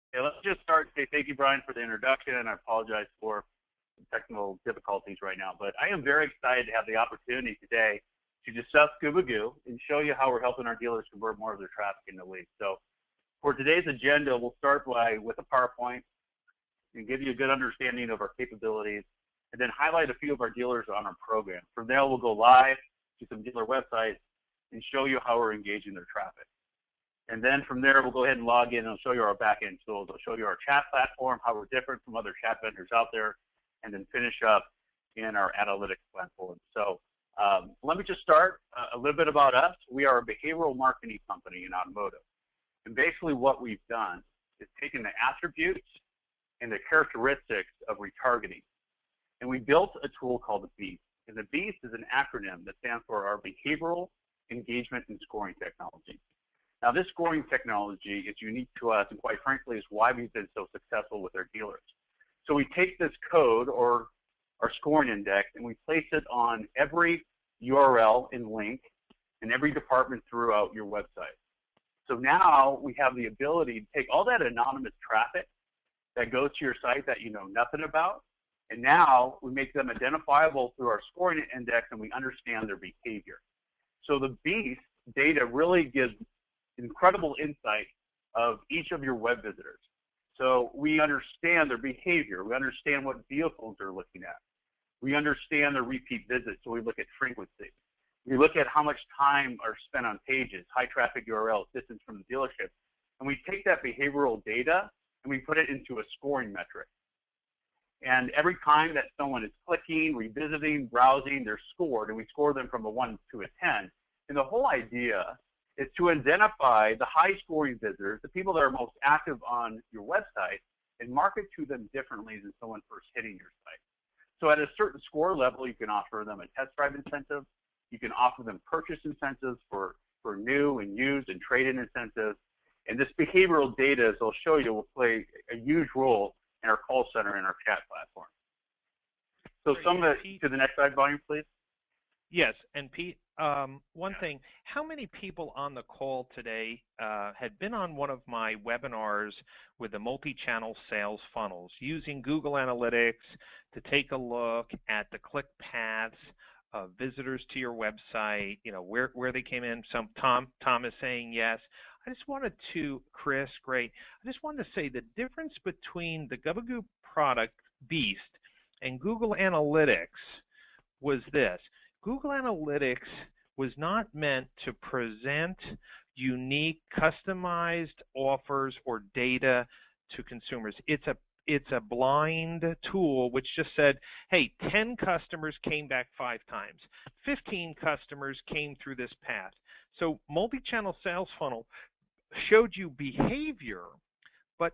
Okay, let's just start. Say thank you, Brian, for the introduction. I apologize for some technical difficulties right now, but I am very excited to have the opportunity today to discuss Gubagoo and show you how we're helping our dealers convert more of their traffic into leads. So for today's agenda, we'll start with a PowerPoint and give you a good understanding of our capabilities, and then highlight a few of our dealers on our program. From there, we'll go live to some dealer websites and show you how we're engaging their traffic. And then from there, we'll go ahead and log in and I'll show you our back-end tools. I'll show you our chat platform, how we're different from other chat vendors out there, and then finish up in our analytics platform. So let me just start a little bit about us. We are a behavioral marketing company in automotive. And basically what we've done is taken the attributes and the characteristics of retargeting. And we built a tool called the BEAST. And the BEAST is an acronym that stands for our Behavioral Engagement and Scoring Technology. Now, this scoring technology is unique to us, and quite frankly, is why we've been so successful with our dealers. So we take this code, or our scoring index, and we place it on every URL and link in every department throughout your website. So now we have the ability to take all that anonymous traffic that goes to your site that you know nothing about, and now we make them identifiable through our scoring index, and we understand their behavior. So the BEAST data really gives incredible insight of each of your web visitors. So we understand their behavior. We understand what vehicles they're looking at. We understand their repeat visits, so we look at frequency. We look at how much time are spent on pages, high traffic URLs, distance from the dealership, and we take that behavioral data and we put it into a scoring metric. And every time that someone is clicking, revisiting, browsing, they're scored, and we score them from a 1 to a 10. And the whole idea is to identify the high scoring visitors, the people that are most active on your website, and market to them differently than someone first hitting your site. So at a certain score level, you can offer them a test drive incentive. You can offer them purchase incentives for new and used and trade-in incentives. And this behavioral data, as I'll show you, will play a huge role in our call center and our chat platform. So to the next slide, volume, please. Yes, and Pete, one thing, how many people on the call today had been on one of my webinars with the multi-channel sales funnels, using Google Analytics to take a look at the click paths of visitors to your website, you know, where they came in? Tom is saying yes. I just wanted to, Chris, great. I just wanted to say the difference between the Gubagoo product, BEAST, and Google Analytics was this. Google Analytics was not meant to present unique, customized offers or data to consumers. It's a blind tool which just said, hey, 10 customers came back 5 times. 15 customers came through this path. So multi-channel sales funnel showed you behavior, but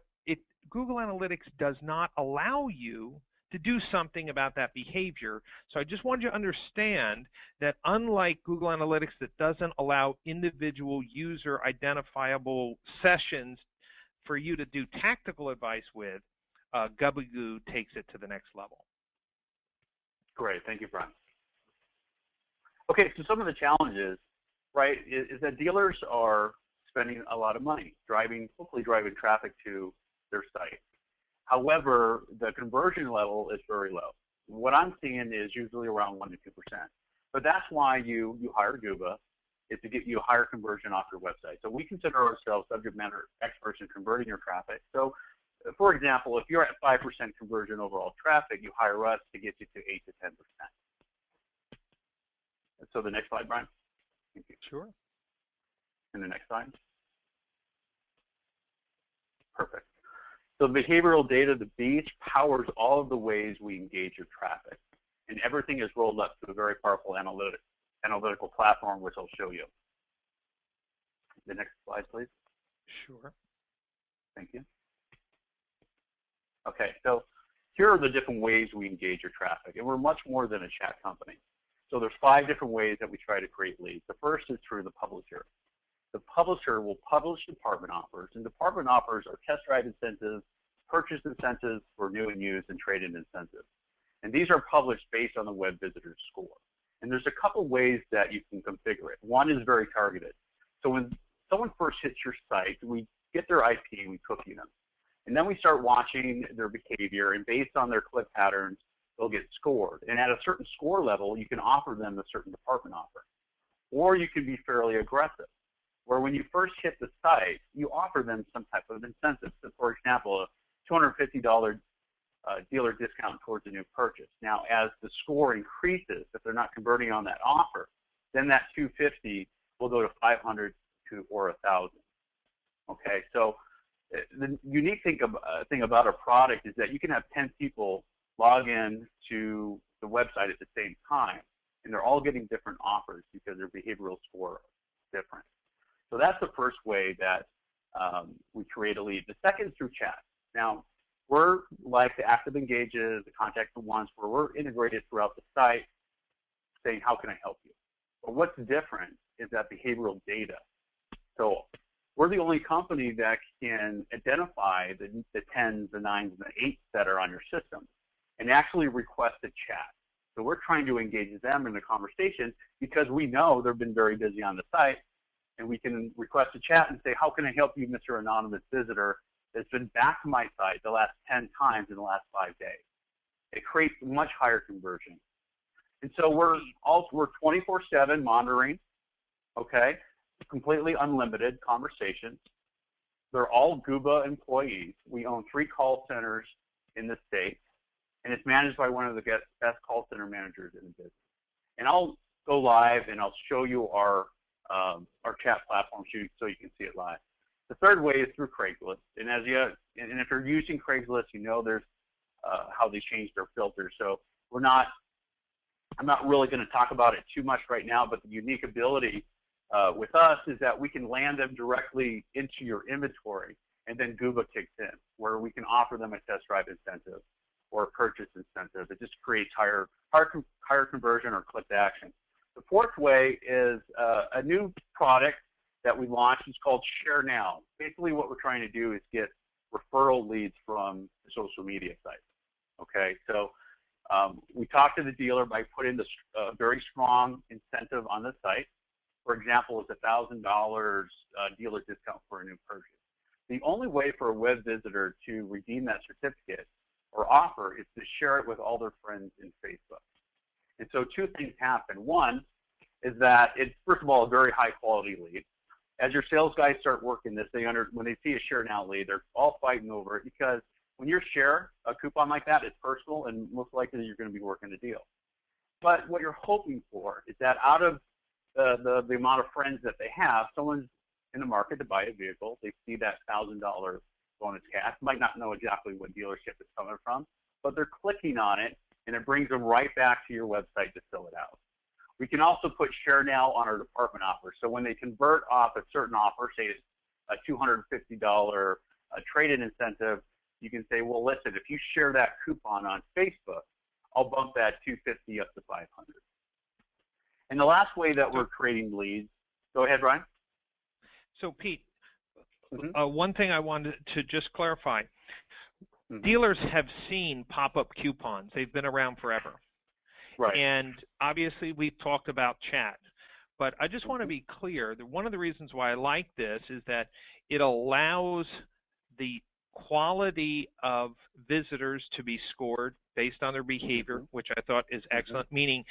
Google Analytics does not allow you to do something about that behavior. So I just wanted you to understand that unlike Google Analytics that doesn't allow individual user identifiable sessions for you to do tactical advice with, Gubagoo takes it to the next level. Great, thank you, Brian. Okay, so some of the challenges, right, is that dealers are spending a lot of money, hopefully driving traffic to their site. However, the conversion level is very low. What I'm seeing is usually around 1 to 2%. But that's why you hire Guba, is to get you a higher conversion off your website. So we consider ourselves subject matter experts in converting your traffic. So for example, if you're at 5% conversion overall traffic, you hire us to get you to 8 to 10%. So the next slide, Brian. Thank you. Sure. And the next slide. Perfect. So the behavioral data, the BEAST, powers all of the ways we engage your traffic. And everything is rolled up to a very powerful analytical platform, which I'll show you. The next slide, please. Sure. Thank you. Okay, so here are the different ways we engage your traffic. And we're much more than a chat company. So there's 5 different ways that we try to create leads. The first is through the publisher. The publisher will publish department offers, and department offers are test drive incentives, purchase incentives for new and used, and trade-in incentives. And these are published based on the web visitor score. And there's a couple ways that you can configure it. One is very targeted. So when someone first hits your site, we get their IP and we cookie them. And then we start watching their behavior, and based on their click patterns, they'll get scored. And at a certain score level, you can offer them a certain department offer. Or you can be fairly aggressive, where when you first hit the site, you offer them some type of incentive. So for example, a $250 dealer discount towards a new purchase. Now, as the score increases, if they're not converting on that offer, then that 250 will go to 500 or 1,000. Okay, so the unique thing about our product is that you can have 10 people log in to the website at the same time, and they're all getting different offers because their behavioral score is different. So that's the first way that we create a lead. The second is through chat. Now, we're like the Active Engages, the Contact the Ones, where we're integrated throughout the site saying, how can I help you? But what's different is that behavioral data. So we're the only company that can identify the 10s, the 9s, and the 8s that are on your system and actually request a chat. So we're trying to engage them in the conversation because we know they've been very busy on the site, and we can request a chat and say, how can I help you, Mr. Anonymous Visitor, that's been back to my site the last 10 times in the last 5 days. It creates much higher conversion. And so we're 24/7 monitoring, okay, completely unlimited conversations. They're all Guba employees. We own 3 call centers in the state, and it's managed by one of the best call center managers in the business. And I'll go live and I'll show you our chat platform so you can see it live. The third way is through Craigslist, and if you're using Craigslist, you know there's how they changed their filters. So I'm not really going to talk about it too much right now, but the unique ability with us is that we can land them directly into your inventory, and then Guba kicks in, where we can offer them a test drive incentive or a purchase incentive. It just creates higher conversion or click to action. The fourth way is a new product that we launched. It's called Share Now. Basically, what we're trying to do is get referral leads from the social media sites. Okay, so we talk to the dealer by putting this very strong incentive on the site. For example, it's $1,000 dealer discount for a new purchase. The only way for a web visitor to redeem that certificate or offer is to share it with all their friends in Facebook. And so 2 things happen. One is that it's, first of all, a very high quality lead. As your sales guys start working this, when they see a Share Now lead, they're all fighting over it, because when you share a coupon like that, it's personal, and most likely you're going to be working the deal. But what you're hoping for is that out of the amount of friends that they have, someone's in the market to buy a vehicle, they see that $1,000 bonus cash, might not know exactly what dealership it's coming from, but they're clicking on it, and it brings them right back to your website to fill it out. We can also put Share Now on our department offer. So when they convert off a certain offer, say it's a $250 trade-in incentive, you can say, well, listen, if you share that coupon on Facebook, I'll bump that $250 up to $500. And the last way that we're creating leads, go ahead, Ryan. So Pete, one thing I wanted to just clarify. Dealers have seen pop-up coupons. They've been around forever. Right. And obviously we've talked about chat. But I just want to be clear that one of the reasons why I like this is that it allows the quality of visitors to be scored based on their behavior, which I thought is excellent, meaning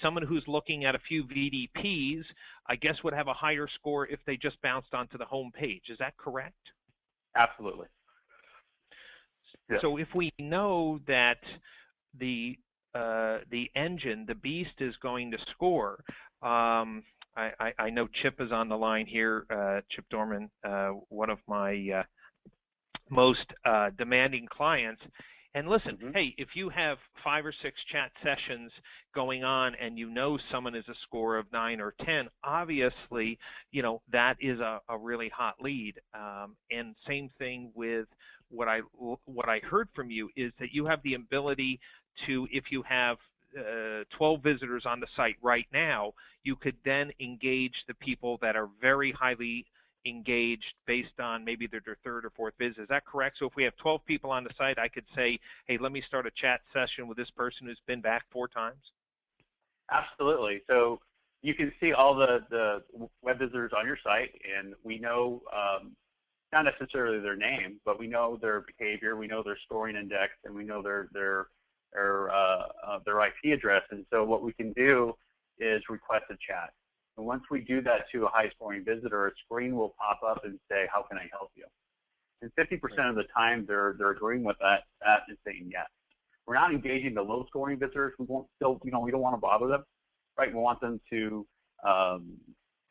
someone who's looking at a few VDPs, I guess, would have a higher score if they just bounced onto the home page. Is that correct? Absolutely. Yeah. So if we know that the engine, the beast, is going to score, I know Chip is on the line here, Chip Dorman, one of my most demanding clients. And listen, hey, if you have 5 or 6 chat sessions going on and you know someone is a score of 9 or 10, obviously, you know, that is a really hot lead. And same thing with what I heard from you is that you have the ability to, if you have 12 visitors on the site right now, you could then engage the people that are very highly engaged based on maybe their 3rd or 4th visit. Is that correct? So if we have 12 people on the site, I could say, hey, let me start a chat session with this person who's been back 4 times? Absolutely. So you can see all the web visitors on your site, and we know not necessarily their name, but we know their behavior, we know their scoring index, and we know their IP address. And so what we can do is request a chat. And once we do that to a high-scoring visitor, a screen will pop up and say, "How can I help you?" And 50% of the time, they're agreeing with that and saying yes. We're not engaging the low-scoring visitors. We won't still, we don't want to bother them, right? We want them to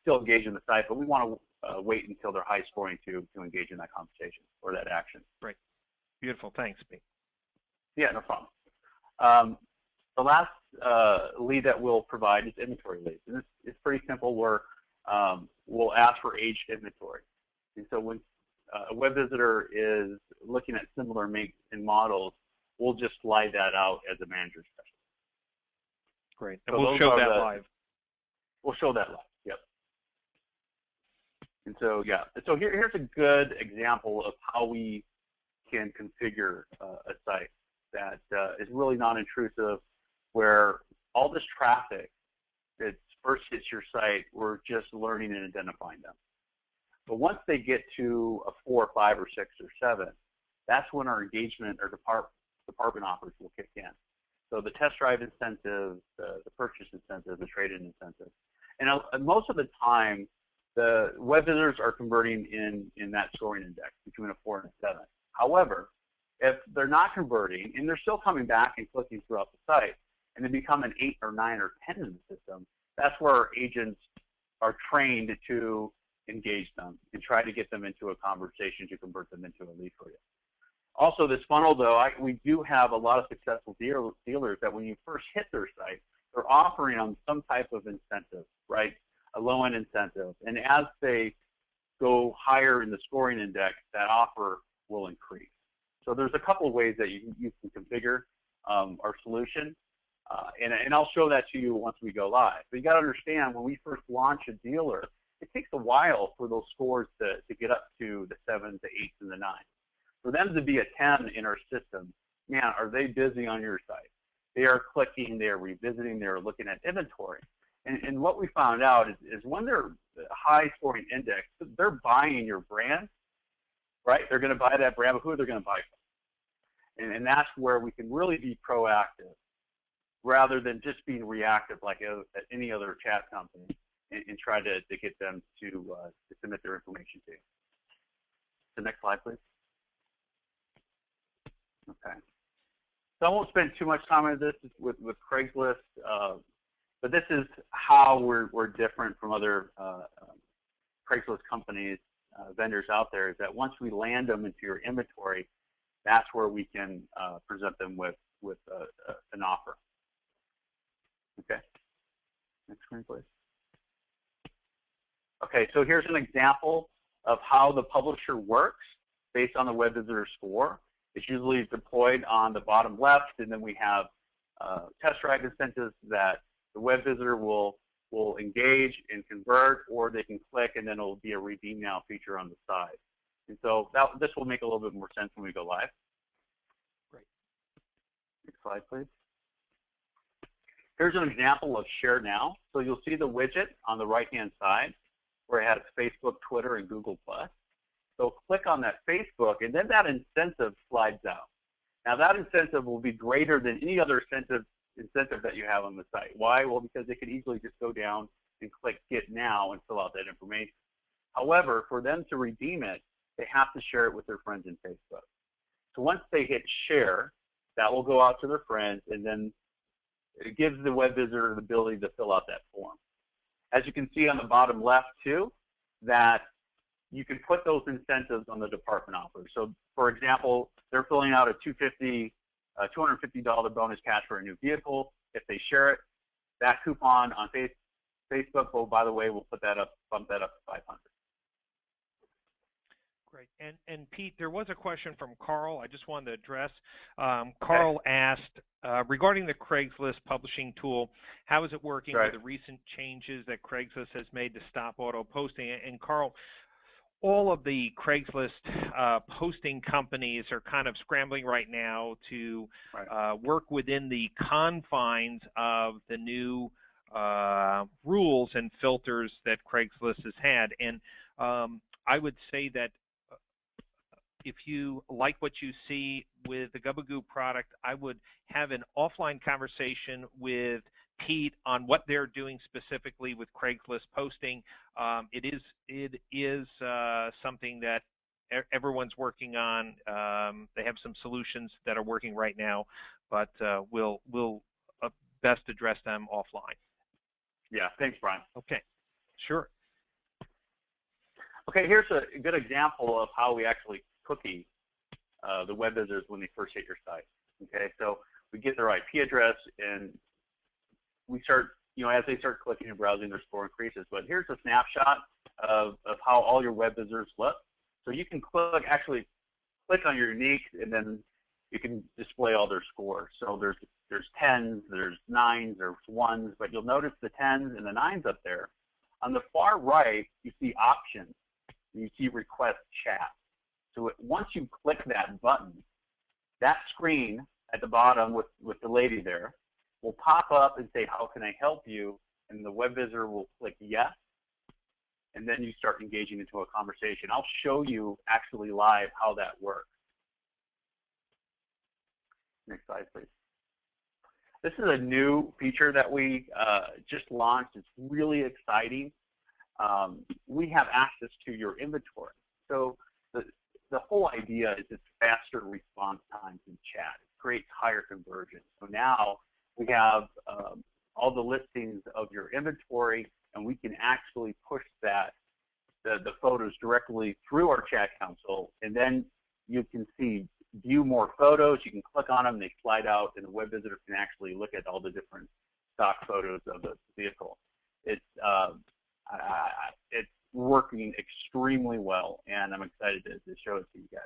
still engage in the site, but we want to wait until they're high-scoring to engage in that conversation or that action. Great, beautiful. Thanks, Pete. Yeah, no problem. The last lead that we'll provide is inventory leads, and it's pretty simple. We'll ask for aged inventory, and so when a web visitor is looking at similar makes and models, we'll just slide that out as a manager specialist. Great, and so we'll show that live. We'll show that live. Yep. And so yeah, so here's a good example of how we can configure a site that is really non-intrusive, where all this traffic that first hits your site, we're just learning and identifying them. But once they get to a 4, 5, or 6, or 7, that's when our engagement or department offers will kick in. So the test drive incentive, the purchase incentive, the trade-in incentive. And most of the time, the web visitors are converting in that scoring index between a 4 and a 7. However, if they're not converting and they're still coming back and clicking throughout the site, and they become an 8 or 9 or 10 in the system, that's where our agents are trained to engage them and try to get them into a conversation to convert them into a lead for you. Also, this funnel, though, we do have a lot of successful dealers that when you first hit their site, they're offering them some type of incentive, right? A low-end incentive. And as they go higher in the scoring index, that offer will increase. So there's a couple of ways that you can configure our solution. And I'll show that to you once we go live. But you got to understand, when we first launch a dealer, it takes a while for those scores to get up to the 7s, the 8s, and the 9s. For them to be a 10 in our system, man, are they busy on your site? They are clicking, they are revisiting, they are looking at inventory. And what we found out is when they're high scoring index, they're buying your brand, right? They're going to buy that brand, but who are they going to buy from? And that's where we can really be proactive rather than just being reactive like at any other chat company and try to get them to submit their information to you. The next slide, please. Okay. So I won't spend too much time on this with Craigslist, but this is how we're different from other Craigslist companies, vendors out there, is that once we land them into your inventory, that's where we can present them with an offer. Okay. Next screen, please. Okay, so here's an example of how the publisher works based on the web visitor score. It's usually deployed on the bottom left, and then we have test drive incentives that the web visitor will engage and convert, or they can click, and then it'll be a redeem now feature on the side. And so this will make a little bit more sense when we go live. Great. Next slide, please. Here's an example of Share Now. So you'll see the widget on the right-hand side where it has Facebook, Twitter, and Google+. So click on that Facebook, and then that incentive slides out. Now that incentive will be greater than any other incentive that you have on the site. Why? Well, because they can easily just go down and click Get Now and fill out that information. However, for them to redeem it, they have to share it with their friends in Facebook. So once they hit share, that will go out to their friends, and then it gives the web visitor the ability to fill out that form. As you can see on the bottom left too, that you can put those incentives on the department offers. So for example, they're filling out a $250 bonus cash for a new vehicle. If they share it, that coupon on Facebook, oh, by the way, we'll put that up, bump that up to 500. Great. And Pete, there was a question from Carl I just wanted to address. Carl asked, regarding the Craigslist publishing tool, how is it working with the recent changes that Craigslist has made to stop auto posting? And Carl, all of the Craigslist posting companies are kind of scrambling right now to work within the confines of the new rules and filters that Craigslist has had. And I would say that if you like what you see with the Gubagoo product, I would have an offline conversation with Pete on what they're doing specifically with Craigslist posting. It is something that everyone's working on. They have some solutions that are working right now, but we'll best address them offline. Yeah, thanks, Brian. Okay, sure. Okay, here's a good example of how we actually cookie the web visitors when they first hit your site. Okay, so we get their IP address, and we start, as they start clicking and browsing, their score increases. But here's a snapshot of how all your web visitors look. So you can actually click on your unique, and then you can display all their scores. So there's 10s, there's 9s, there's 1s, but you'll notice the 10s and the 9s up there. On the far right, you see options. You see request chat. So once you click that button, that screen at the bottom with the lady there will pop up and say, how can I help you? And the web visitor will click yes, and then you start engaging into a conversation. I'll show you actually live how that works. Next slide, please. This is a new feature that we just launched. It's really exciting. We have access to your inventory. So the whole idea is it's faster response times in chat. It creates higher conversion. So now we have all the listings of your inventory, and we can actually push the photos directly through our chat console, and then you can see view more photos. You can click on them, they slide out, and the web visitor can actually look at all the different stock photos of the vehicle. It's working extremely well, and I'm excited to show it to you guys.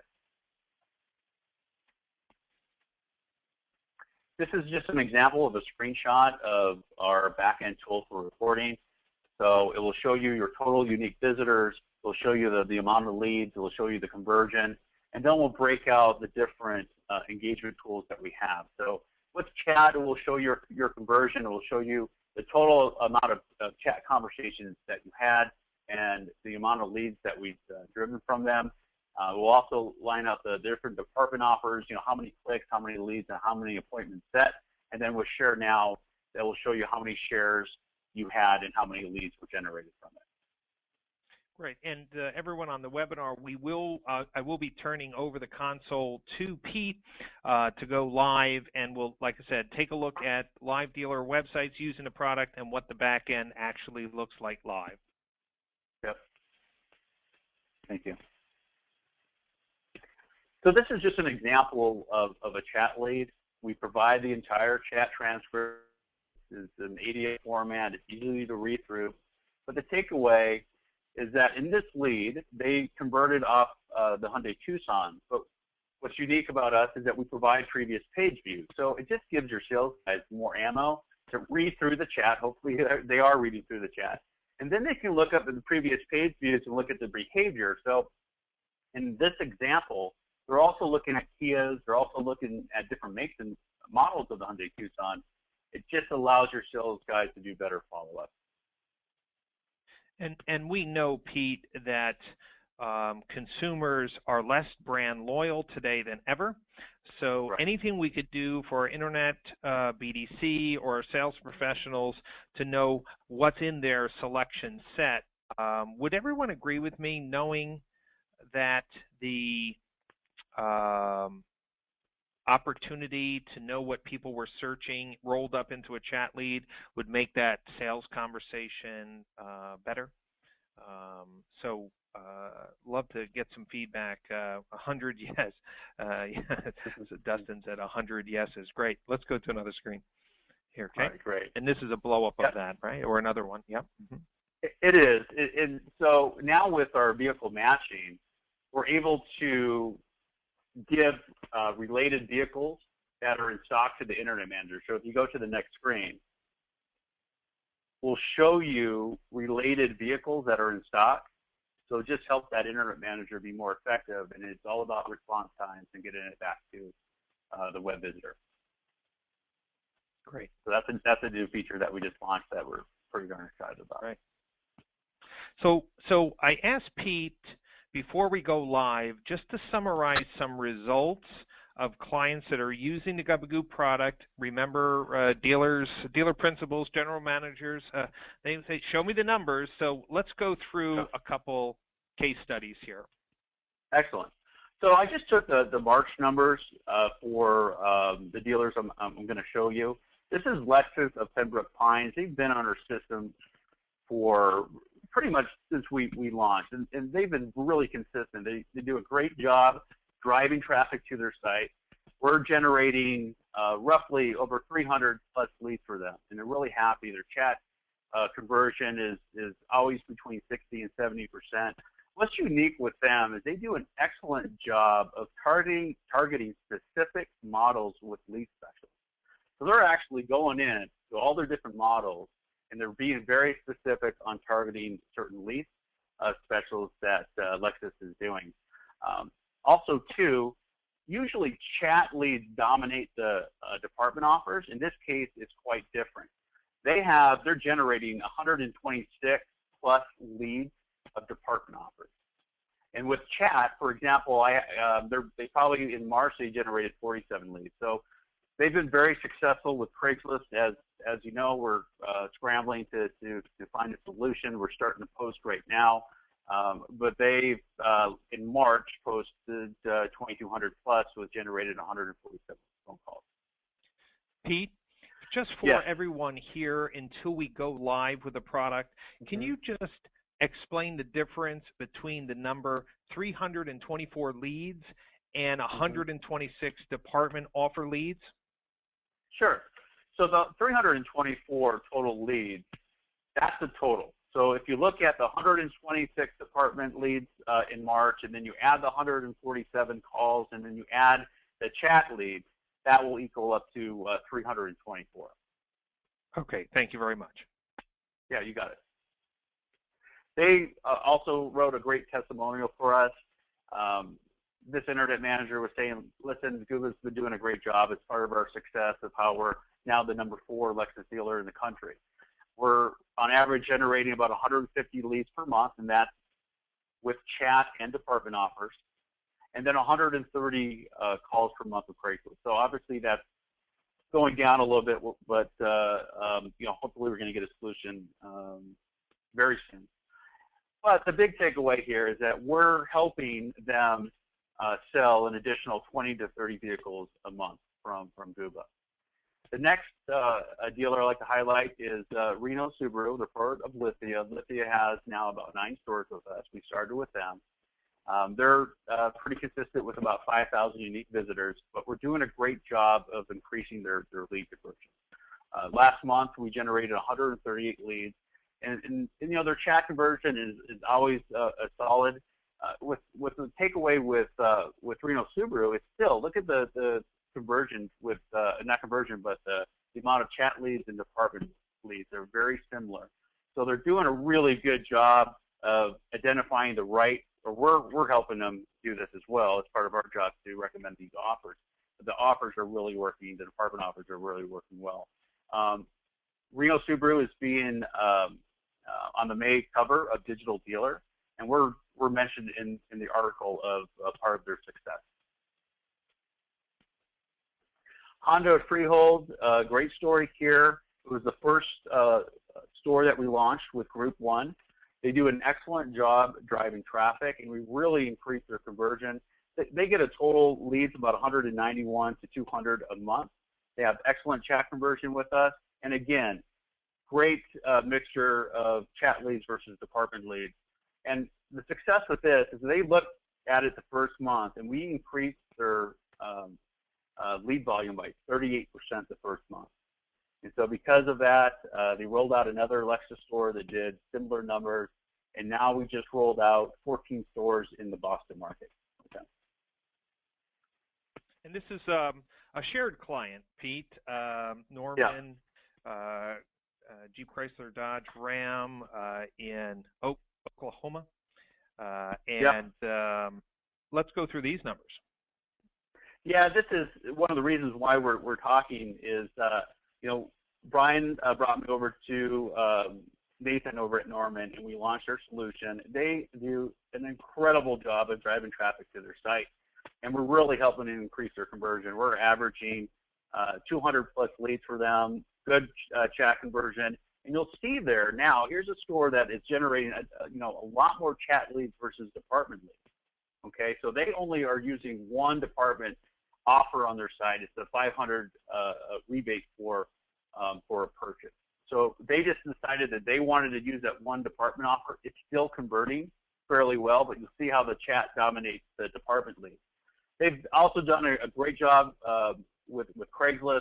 This is just an example of a screenshot of our backend tool for reporting. So it will show you your total unique visitors. It will show you the amount of leads. It will show you the conversion. And then we'll break out the different engagement tools that we have. So with chat, it will show your conversion. It will show you the total amount of chat conversations that you had and the amount of leads that we've driven from them. We'll also line up the different department offers, how many clicks, how many leads, and how many appointments set. And then with Share Now, that will show you how many shares you had and how many leads were generated from it. Great, and everyone on the webinar, I will be turning over the console to Pete to go live, and we'll, like I said, take a look at live dealer websites using the product and what the back end actually looks like live. Yep. Thank you. So this is just an example of a chat lead. We provide the entire chat transcript. It's an ADA format. It's easy to read through. But the takeaway is that in this lead, they converted off the Hyundai Tucson. But what's unique about us is that we provide previous page views. So it just gives your sales guys more ammo to read through the chat. Hopefully they are reading through the chat. And then they can look up at the previous page views and look at the behavior. So in this example, they're also looking at Kias. They're also looking at different makes and models of the Hyundai Tucson. It just allows your sales guys to do better follow-up. And we know, Pete, that consumers are less brand loyal today than ever. So right. Anything we could do for our internet BDC or sales professionals to know what's in their selection set, would everyone agree with me, knowing that the opportunity to know what people were searching rolled up into a chat lead would make that sales conversation better? Love to get some feedback. 100 yes. So Dustin said 100 yeses. Great. Let's go to another screen here. Okay. All right, great. And this is a blow up of that, right? Or another one. Yep. Mm-hmm. It is. And so now with our vehicle matching, we're able to give related vehicles that are in stock to the Internet Manager. So if you go to the next screen, we'll show you related vehicles that are in stock. So it just helps that Internet Manager be more effective, and it's all about response times and getting it back to the web visitor. Great. So that's a new feature that we just launched that we're pretty darn excited about. Right. So I asked Pete before we go live, just to summarize some results of clients that are using the Gubagoo product. Remember, dealers, dealer principals, general managers, they say, show me the numbers. So let's go through a couple case studies here. Excellent. So I just took the March numbers for the dealers I'm going to show you. This is Lexus of Pembroke Pines. They've been on our system for pretty much since we launched, and they've been really consistent. They do a great job driving traffic to their site. We're generating roughly over 300 plus leads for them, and they're really happy. Their chat conversion is always between 60 and 70%. What's unique with them is they do an excellent job of targeting specific models with lead specialists. So they're actually going in to all their different models, and they're being very specific on targeting certain lead specialists that Lexus is doing. Also, too, usually chat leads dominate the department offers. In this case, it's quite different. They're generating 126 plus leads of department offers. And with chat, for example, they probably in March they generated 47 leads. So they've been very successful with Craigslist. As you know, we're scrambling to find a solution. We're starting to post right now. But they in March posted 2,200 plus, was generated 147 phone calls. Pete, just for everyone here, until we go live with the product, can you just explain the difference between the number 324 leads and 126 department offer leads? Sure. So the 324 total leads, that's the total. So if you look at the 126 department leads in March, and then you add the 147 calls, and then you add the chat leads, that will equal up to 324. Okay, thank you very much. Yeah, you got it. They also wrote a great testimonial for us. This internet manager was saying, listen, Google's been doing a great job. It's part of our success of how we're now the #4 Lexus dealer in the country. We're on average generating about 150 leads per month, and that's with chat and department offers, and then 130 calls per month with Craigslist. So obviously that's going down a little bit, but hopefully we're going to get a solution very soon. But the big takeaway here is that we're helping them sell an additional 20 to 30 vehicles a month from Guba. The next dealer I'd like to highlight is Reno Subaru, the part of Lithia. Lithia has now about 9 stores with us. We started with them. They're pretty consistent with about 5,000 unique visitors, but we're doing a great job of increasing their lead conversion. Last month, we generated 138 leads. And their chat conversion is always a solid. With the takeaway with Reno Subaru, it's still, look at the conversion with, not conversion, but the amount of chat leads and department leads. They're very similar. So they're doing a really good job of identifying the right, or we're helping them do this as well. It's part of our job to recommend these offers. But the offers are really working. The department offers are really working well. Reno Subaru is being on the May cover of Digital Dealer, and we're mentioned in the article of part of their success. Honda Freehold, great story here. It was the first store that we launched with Group 1. They do an excellent job driving traffic, and we really increased their conversion. They get a total leads about 191 to 200 a month. They have excellent chat conversion with us, and again, great mixture of chat leads versus department leads. And the success with this is they looked at it the first month, and we increased their lead volume by 38% the first month. And so because of that, they rolled out another Lexus store that did similar numbers, and now we just rolled out 14 stores in the Boston market. Okay. And this is a shared client, Pete, Norman, Jeep Chrysler Dodge Ram in Oklahoma. Let's go through these numbers. Yeah, this is one of the reasons why we're talking is, Brian brought me over to Nathan over at Norman, and we launched their solution. They do an incredible job of driving traffic to their site, and we're really helping to increase their conversion. We're averaging 200 plus leads for them, good chat conversion. And you'll see there now, here's a store that is generating a lot more chat leads versus department leads. Okay, so they only are using one department offer on their site. It's the 500 rebate for a purchase. So they just decided that they wanted to use that one department offer. It's still converting fairly well, but you'll see how the chat dominates the department leads. They've also done a great job with Craigslist.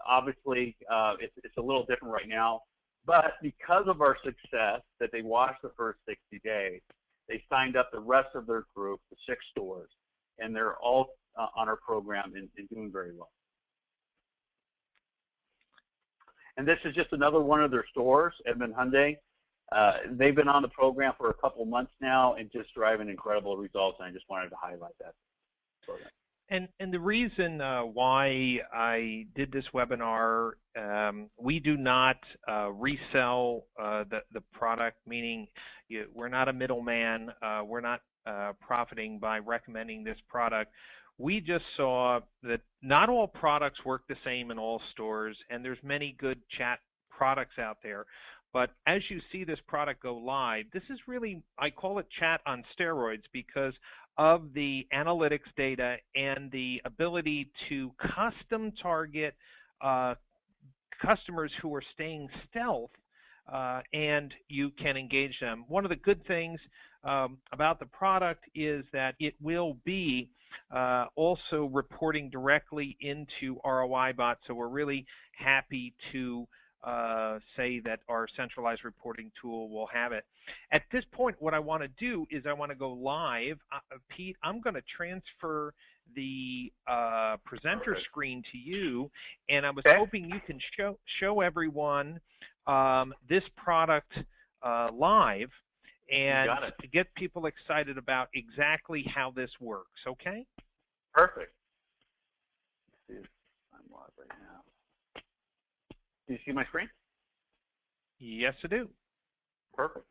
Obviously, it's a little different right now, but because of our success that they watched the first 60 days, they signed up the rest of their group, the 6 stores, and they're all on our program and doing very well. And this is just another one of their stores, Edmund Hyundai. They've been on the program for a couple months now and just driving incredible results, and I just wanted to highlight that program. And the reason why I did this webinar, we do not resell the product, meaning we're not a middleman. We're not profiting by recommending this product. We just saw that not all products work the same in all stores, and there's many good chat products out there. But as you see this product go live, this is really, I call it chat on steroids because of the analytics data and the ability to custom target customers who are staying stealth, and you can engage them. One of the good things about the product is that it will be also reporting directly into ROI Bot, so we're really happy to say that our centralized reporting tool will have it. At this point, what I want to do is I want to go live. Pete, I'm going to transfer the presenter screen to you, and I was hoping you can show everyone this product live and to get people excited about exactly how this works, okay? Perfect. Let's see if I'm live right now. Do you see my screen? Yes, I do. Perfect.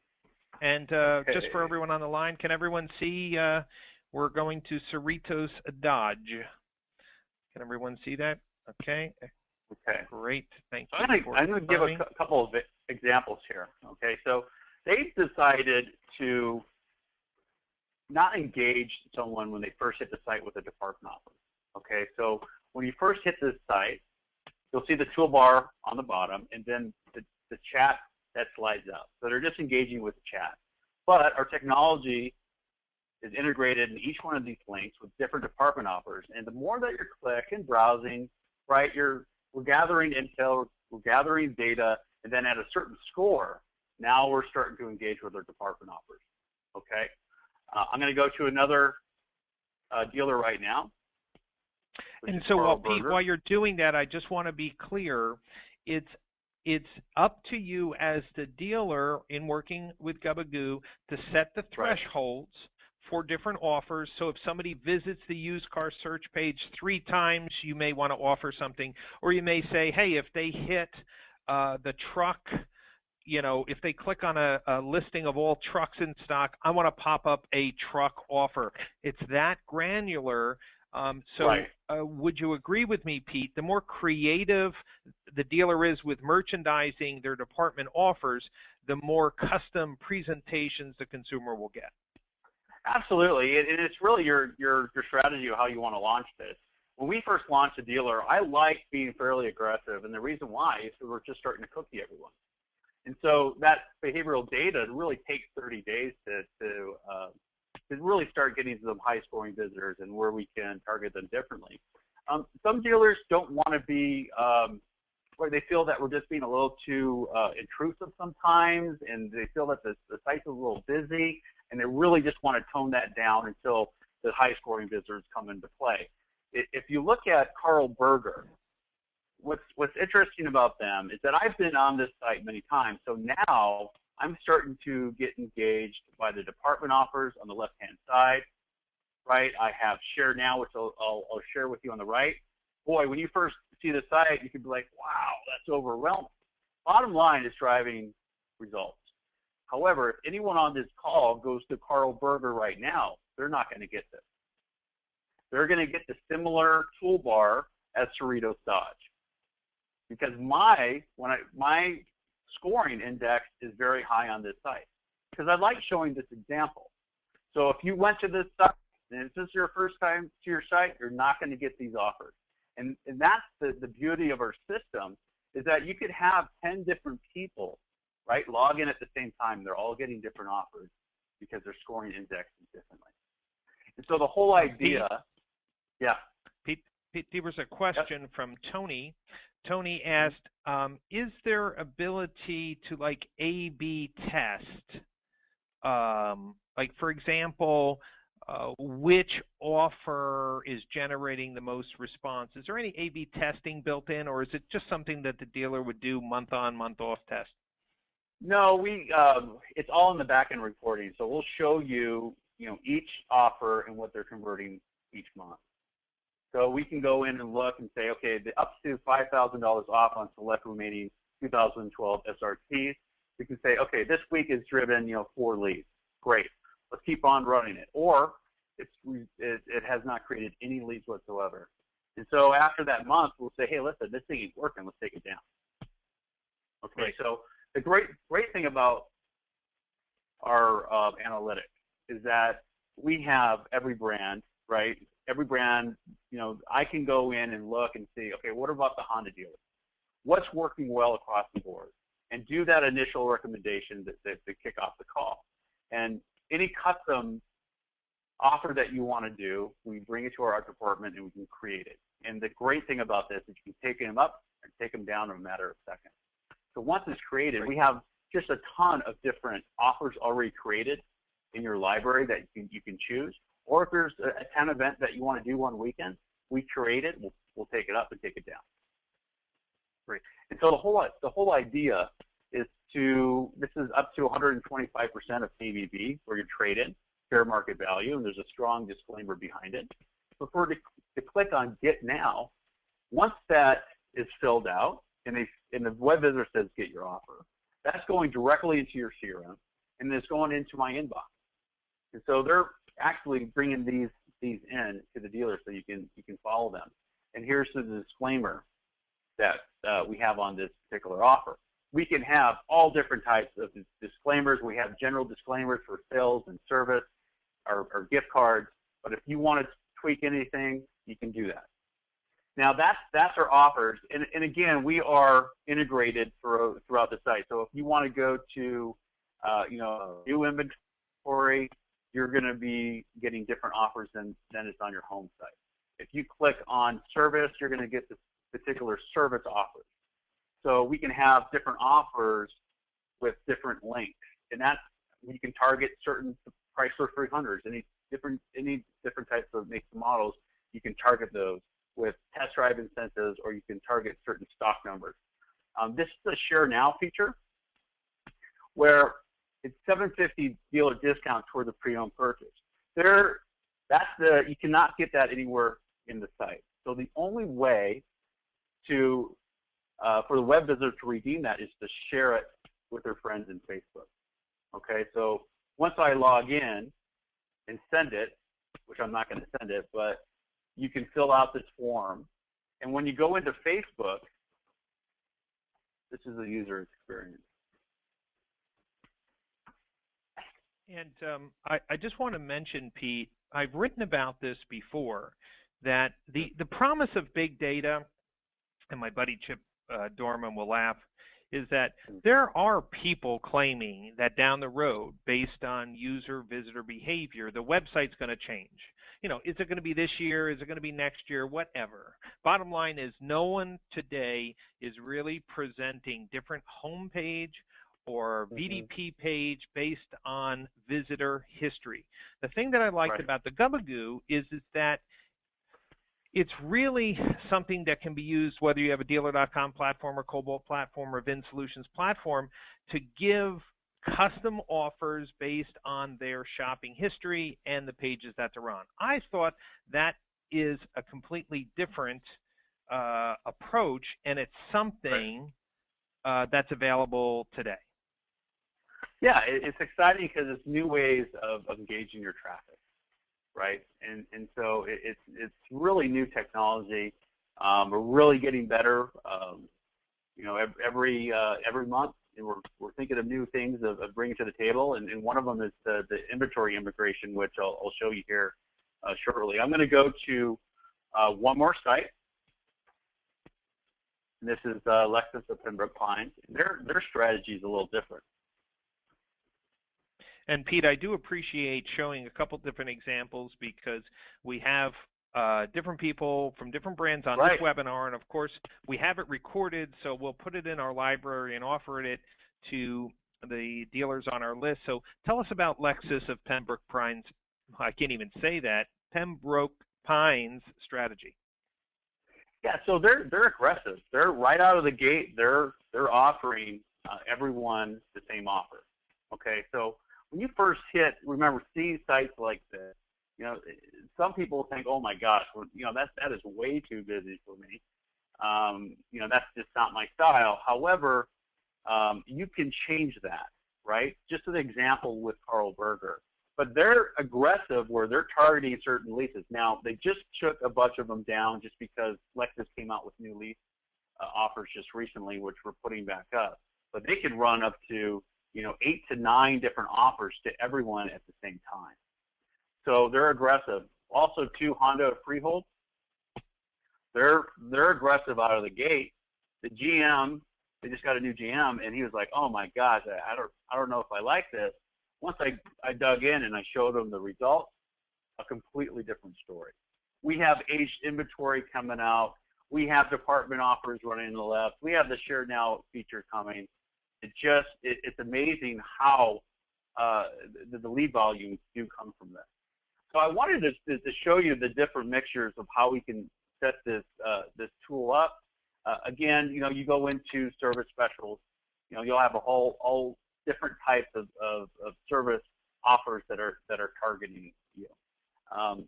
And just for everyone on the line, can everyone see we're going to Cerritos Dodge? Can everyone see that? Okay. Okay. Great. Thank you. I'm going to give a couple of examples here. Okay. So they decided to not engage someone when they first hit the site with a department offer. Okay. So when you first hit this site, you'll see the toolbar on the bottom, and then the chat that slides out. So they're just engaging with the chat. But our technology is integrated in each one of these links with different department offers. And the more that you're clicking, browsing, right, we're gathering intel, we're gathering data, and then at a certain score, now we're starting to engage with our department offers. Okay? I'm going to go to another dealer right now. And so, Pete, while you're doing that, I just want to be clear. It's up to you as the dealer in working with Gubagoo to set the thresholds for different offers. So if somebody visits the used car search page 3 times, you may want to offer something. Or you may say, hey, if they hit the truck, if they click on a listing of all trucks in stock, I want to pop up a truck offer. It's that granular. Would you agree with me, Pete? The more creative the dealer is with merchandising their department offers, the more custom presentations the consumer will get. Absolutely, and it's really your strategy of how you want to launch this. When we first launched a dealer, I liked being fairly aggressive, and the reason why is we're just starting to cookie everyone. And so that behavioral data really takes 30 days to really start getting some high-scoring visitors and where we can target them differently. Some dealers don't want to be where they feel that we're just being a little too intrusive sometimes, and they feel that the site's a little busy, and they really just want to tone that down until the high-scoring visitors come into play. If you look at Carl Berger, what's interesting about them is that I've been on this site many times, so now I'm starting to get engaged by the department offers on the left-hand side, right? I have share now, which I'll share with you on the right. Boy, when you first see the site, you could be like, wow, that's overwhelming. Bottom line is driving results. However, if anyone on this call goes to Carl Berger right now, they're not going to get this. They're going to get the similar toolbar as Cerritos Dodge, because my scoring index is very high on this site. Because I like showing this example. So if you went to this site and if this is your first time to your site, you're not going to get these offers. And that's the beauty of our system, is that you could have 10 different people, right, log in at the same time. They're all getting different offers because their scoring index is differently. And so the whole idea, yeah. Pete, there was a question from Tony. Tony asked, is there ability to like A/B test? Like, for example, which offer is generating the most response? Is there any A/B testing built in, or is it just something that the dealer would do month on, month off test? No, it's all in the backend reporting. So we'll show you, each offer and what they're converting each month. So we can go in and look and say, okay, the up to $5,000 off on select remaining 2012 SRTs. We can say, okay, this week is driven, 4 leads. Great. Let's keep on running it. Or it has not created any leads whatsoever. And so after that month, we'll say, hey, listen, this thing ain't working. Let's take it down. Okay. Right. So the great thing about our analytics is that we have every brand, right? Every brand, I can go in and look and see, okay, what about the Honda dealer? What's working well across the board? And do that initial recommendation to kick off the call. And any custom offer that you want to do, we bring it to our art department and we can create it. And the great thing about this is you can take them up and take them down in a matter of seconds. So once it's created, we have just a ton of different offers already created in your library that you can choose. Or if there's a 10 event that you want to do one weekend, we create it, we'll take it up and take it down. Great. And so the whole idea is this is up to 125% of ABV for your trade-in, fair market value, and there's a strong disclaimer behind it. Prefer to click on Get Now. Once that is filled out, and the web visitor says Get Your Offer, that's going directly into your CRM, and it's going into my inbox. And so they're actually bringing these in to the dealer so you can follow them. And here's the disclaimer that we have on this particular offer. We can have all different types of disclaimers. We have general disclaimers for sales and service, or gift cards. But if you want to tweak anything, you can do that. Now that's our offers. And again, we are integrated throughout the site. So if you want to go to new inventory, you're going to be getting different offers than it's on your home site. If you click on service, you're going to get this particular service offers. So we can have different offers with different links, and that you can target certain Chrysler 300s, any different types of makes and models. You can target those with test drive incentives, or you can target certain stock numbers. This is a Share Now feature, where it's $750 dealer discount toward the pre-owned purchase. You cannot get that anywhere in the site. So the only way for the web visitor to redeem that is to share it with their friends in Facebook. Okay, so once I log in and send it, which I'm not going to send it, but you can fill out this form. And when you go into Facebook, this is the user experience. And I just want to mention, Pete, I've written about this before, that the promise of big data, and my buddy Chip Dorman will laugh, is that there are people claiming that down the road, based on user visitor behavior, the website's going to change. Is it going to be this year? Is it going to be next year? Whatever. Bottom line is, no one today is really presenting different homepage or BDP page based on visitor history. The thing that I liked about the Gubagoo is that it's really something that can be used whether you have a dealer.com platform or Cobalt platform or Vin Solutions platform to give custom offers based on their shopping history and the pages that they're on. I thought that is a completely different approach, and it's something that's available today. Yeah, it's exciting because it's new ways of engaging your traffic, right? And so it's really new technology. We're really getting better. You know, every month, and we're thinking of new things of bringing to the table, and one of them is the inventory immigration, which I'll show you here shortly. I'm going to go to one more site. And this is Lexus of Pembroke Pines. Their strategy is a little different. And Pete, I do appreciate showing a couple different examples because we have different people from different brands on this webinar, and of course we have it recorded, so we'll put it in our library and offer it to the dealers on our list. So tell us about Lexus of Pembroke Pines. I can't even say that. Pembroke Pines strategy. Yeah, so they're aggressive. They're right out of the gate. They're offering everyone the same offer. Okay, so when you first remember, see sites like this, you know, some people think, oh my gosh, well, you know, that is way too busy for me. You know, that's just not my style. However, you can change that, right? Just an example with Carl Berger. But they're aggressive where they're targeting certain leases. Now, they just took a bunch of them down just because Lexus came out with new lease offers just recently, which we're putting back up. But they can run up to, you know, 8 to 9 different offers to everyone at the same time. So they're aggressive. Also, too, Honda Freehold, they're aggressive out of the gate. The GM, they just got a new GM, and he was like, oh my gosh, I don't know if I like this. Once I dug in and I showed them the results, a completely different story. We have aged inventory coming out. We have department offers running in the left. We have the Share Now feature coming. It's amazing how the lead volumes do come from this. So I wanted to show you the different mixtures of how we can set this tool up. Again, you know, you go into service specials. You know, you'll have a whole different types of service offers that are targeting you.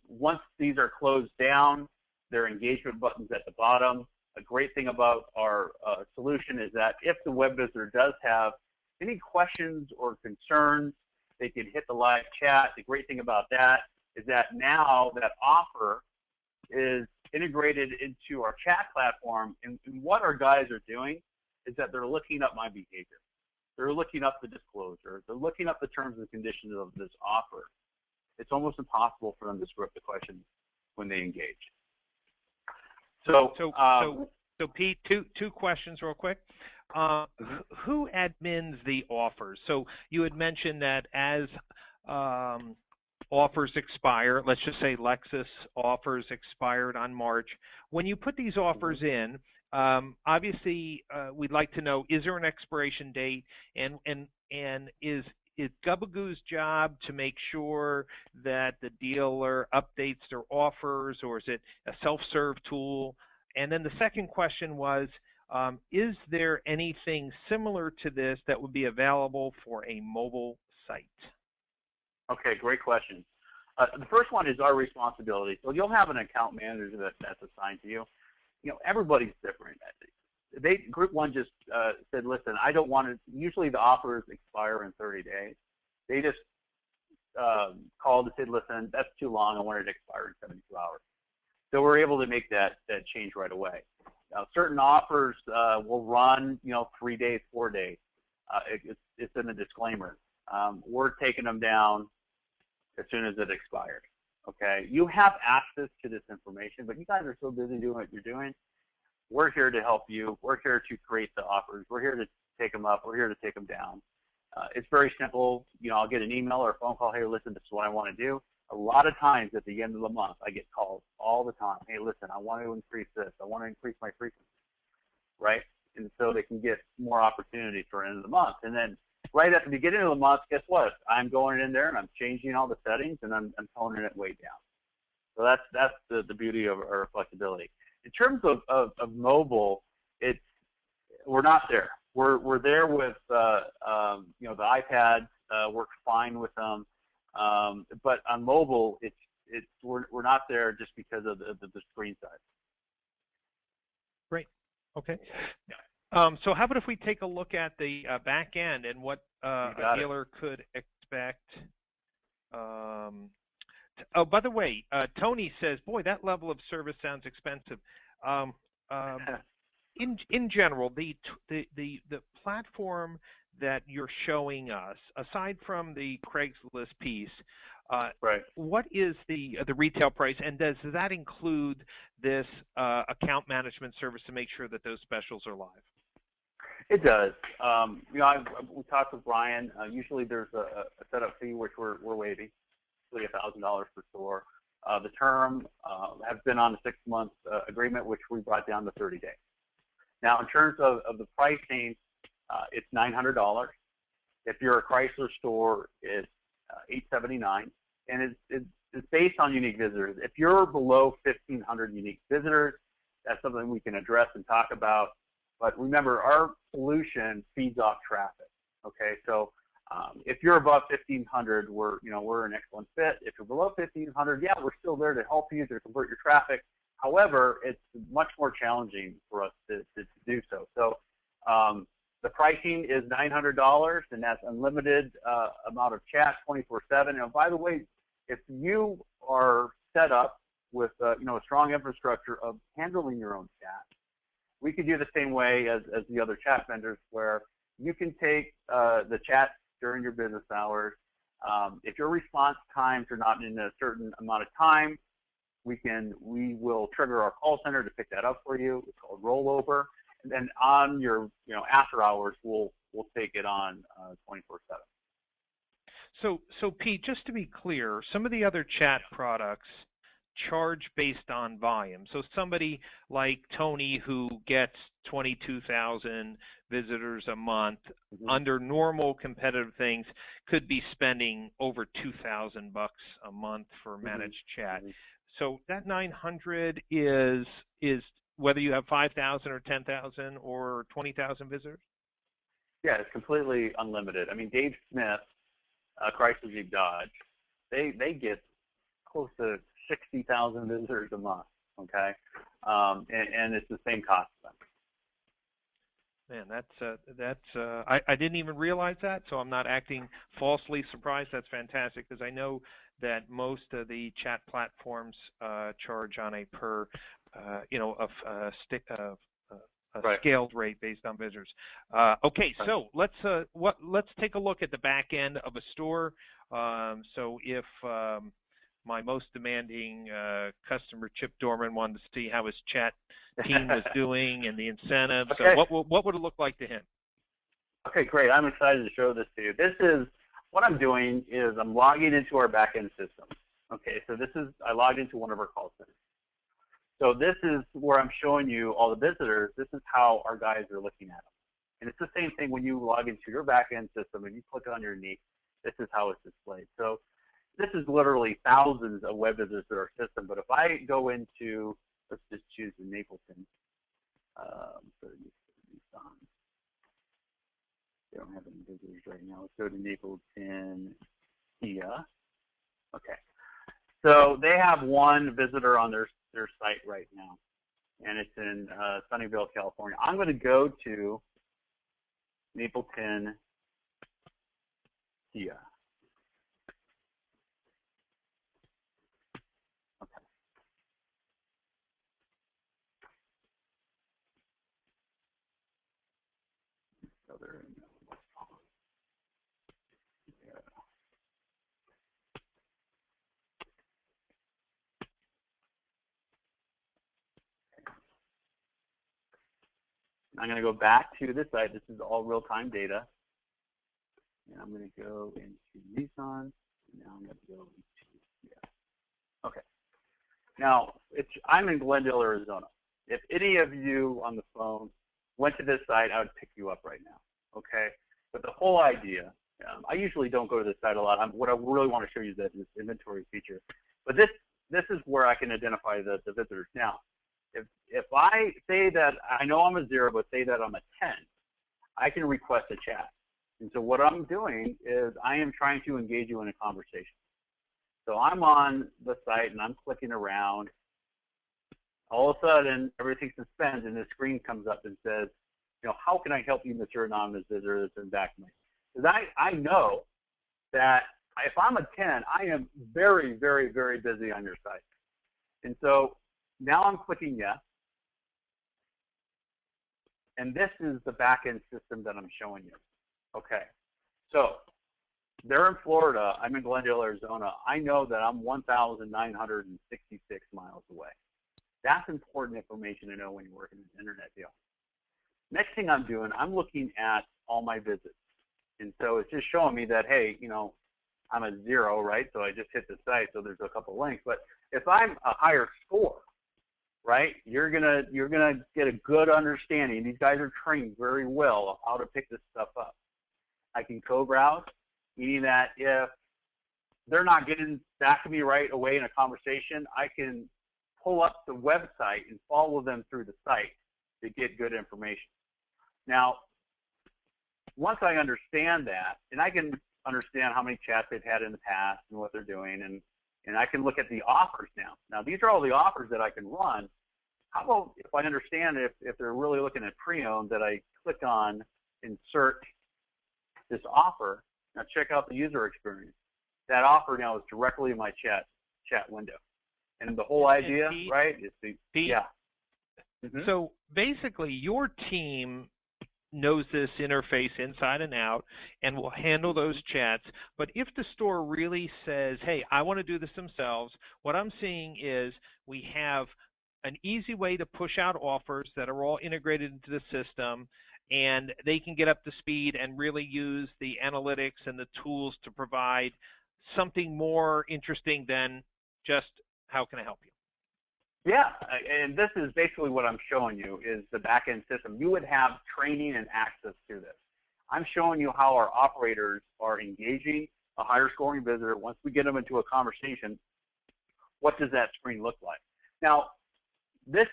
Once these are closed down, there are engagement buttons at the bottom. A great thing about our solution is that if the web visitor does have any questions or concerns, they can hit the live chat. The great thing about that is that now that offer is integrated into our chat platform, and what our guys are doing is that they're looking up my behavior. They're looking up the disclosure. They're looking up the terms and conditions of this offer. It's almost impossible for them to script the questions when they engage. So Pete, two questions real quick. Who admins the offers? So you had mentioned that as offers expire, let's just say Lexus offers expired on March. When you put these offers in, obviously we'd like to know, is there an expiration date, and is Gubagoo's job to make sure that the dealer updates their offers, or is it a self-serve tool? And then the second question was, is there anything similar to this that would be available for a mobile site? Okay, great question. The first one is our responsibility. So you'll have an account manager that's assigned to you. You know, everybody's different. Group one just said, listen, I don't want to, usually the offers expire in 30 days. They just called and said, listen, that's too long. I want it to expire in 72 hours. So we're able to make that change right away. Certain offers will run, you know, 3 days, 4 days. It's in the disclaimer. We're taking them down as soon as it expired. Okay, you have access to this information, but you guys are so busy doing what you're doing. We're here to help you. We're here to create the offers. We're here to take them up. We're here to take them down. It's very simple. You know, I'll get an email or a phone call. Hey, listen, this is what I want to do. A lot of times at the end of the month, I get calls all the time. Hey, listen, I want to increase this. I want to increase my frequency, right? And so they can get more opportunities for end of the month. And then right at the beginning of the month, guess what? I'm going in there and I'm changing all the settings and I'm toning it way down. So that's the beauty of our flexibility. In terms of mobile, we're not there. We're there with you know, the iPads works fine with them, but on mobile we're not there just because of the screen size. Great. Okay. Yeah. So how about if we take a look at the back end and what You a got it. dealer could expect? Um, oh, by the way, Tony says, "Boy, that level of service sounds expensive." Um, um, in general, the platform that you're showing us, aside from the Craigslist piece, Right. what is the retail price, and does that include this account management service to make sure that those specials are live? It does. We talked with Brian. Usually there's a setup fee which we're waiving, usually $1,000 per store. The term has been on a 6-month agreement, which we brought down to 30 days. Now, in terms of the pricing, it's $900. If you're a Chrysler store, it's $879, and it's based on unique visitors. If you're below 1,500 unique visitors, that's something we can address and talk about. But remember, our solution feeds off traffic. Okay, so if you're above 1,500, we're an excellent fit. If you're below 1,500, yeah, we're still there to help you to convert your traffic. However, it's much more challenging for us to do so. So the pricing is $900, and that's unlimited amount of chat 24/7. And by the way, if you are set up with a strong infrastructure of handling your own chat, we could do the same way as the other chat vendors, where you can take the chat during your business hours. If your response times are not in a certain amount of time, we will trigger our call center to pick that up for you. It's called rollover. And then on your after hours, we'll take it on 24/7. So Pete, just to be clear, some of the other chat products charge based on volume. So somebody like Tony, who gets 22,000 visitors a month, under normal competitive things, could be spending over $2,000 a month for managed chat. So that 900 is whether you have 5,000 or 10,000 or 20,000 visitors? Yeah, it's completely unlimited. I mean, Dave Smith, Chrysler Jeep Dodge, they get close to 60,000 visitors a month. Okay, and it's the same cost to Man, them. I didn't even realize that, so I'm not acting falsely surprised. That's fantastic, because I know that most of the chat platforms charge on a per, scaled rate based on visitors. Okay, so let's take a look at the back end of a store. So if my most demanding customer, Chip Dorman, wanted to see how his chat team was doing and the incentives, okay. What would it look like to him? Okay, great. I'm excited to show this to you. This is what I'm doing is I'm logging into our backend system. Okay, so I logged into one of our call centers. So this is where I'm showing you all the visitors. This is how our guys are looking at them. And it's the same thing when you log into your backend system and you click on your unique. This is how it's displayed. So this is literally thousands of web visitors to our system. But if I go into, let's just choose the Napleton. They don't have any visitors right now. Let's go to Napleton, Kia. Okay. So they have one visitor on their site right now, and it's in Sunnyvale, California. I'm going to go to Napleton, Kia. Okay. So they're in West Palm. Yeah. I'm going to go back to the site. This is all real-time data. And I'm going to go into Nissan. And now I'm going to go into, yeah. Okay. Now, I'm in Glendale, Arizona. If any of you on the phone went to this site, I would pick you up right now. Okay? But the whole idea, I usually don't go to this site a lot. What I really want to show you is this inventory feature. But this is where I can identify the visitors. Now, if I say that I know I'm a 0, but say that I'm a 10, I can request a chat. And so what I'm doing is I am trying to engage you in a conversation. So I'm on the site and I'm clicking around. All of a sudden, everything suspends and the screen comes up and says, how can I help you, Mr. Anonymous Visitor that's in back of me? Because I know that if I'm a 10, I am very, very, very busy on your site. And so now I'm clicking yes. And this is the back-end system that I'm showing you. Okay. So they're in Florida. I'm in Glendale, Arizona. I know that I'm 1,966 miles away. That's important information to know when you're working an internet deal. Next thing I'm doing, I'm looking at all my visits. And so it's just showing me that, hey, I'm a 0, right? So I just hit the site, so there's a couple links. But if I'm a higher score, right, you're gonna get a good understanding. These guys are trained very well of how to pick this stuff up. I can co-browse, meaning that if they're not getting back to me right away in a conversation, I can pull up the website and follow them through the site to get good information. Now, once I understand that, and I can understand how many chats they've had in the past and what they're doing, and I can look at the offers now. Now, these are all the offers that I can run. How about if I understand if they're really looking at pre-owned, that I click on insert this offer. Now check out the user experience. That offer now is directly in my chat window. And the whole idea, Pete, right, is yeah. So basically your team knows this interface inside and out and will handle those chats. But if the store really says, hey, I want to do this themselves, what I'm seeing is we have an easy way to push out offers that are all integrated into the system, and they can get up to speed and really use the analytics and the tools to provide something more interesting than just how can I help you? Yeah, and this is basically what I'm showing you is the back-end system. You would have training and access to this. I'm showing you how our operators are engaging a higher scoring visitor. Once we get them into a conversation, what does that screen look like? Now, this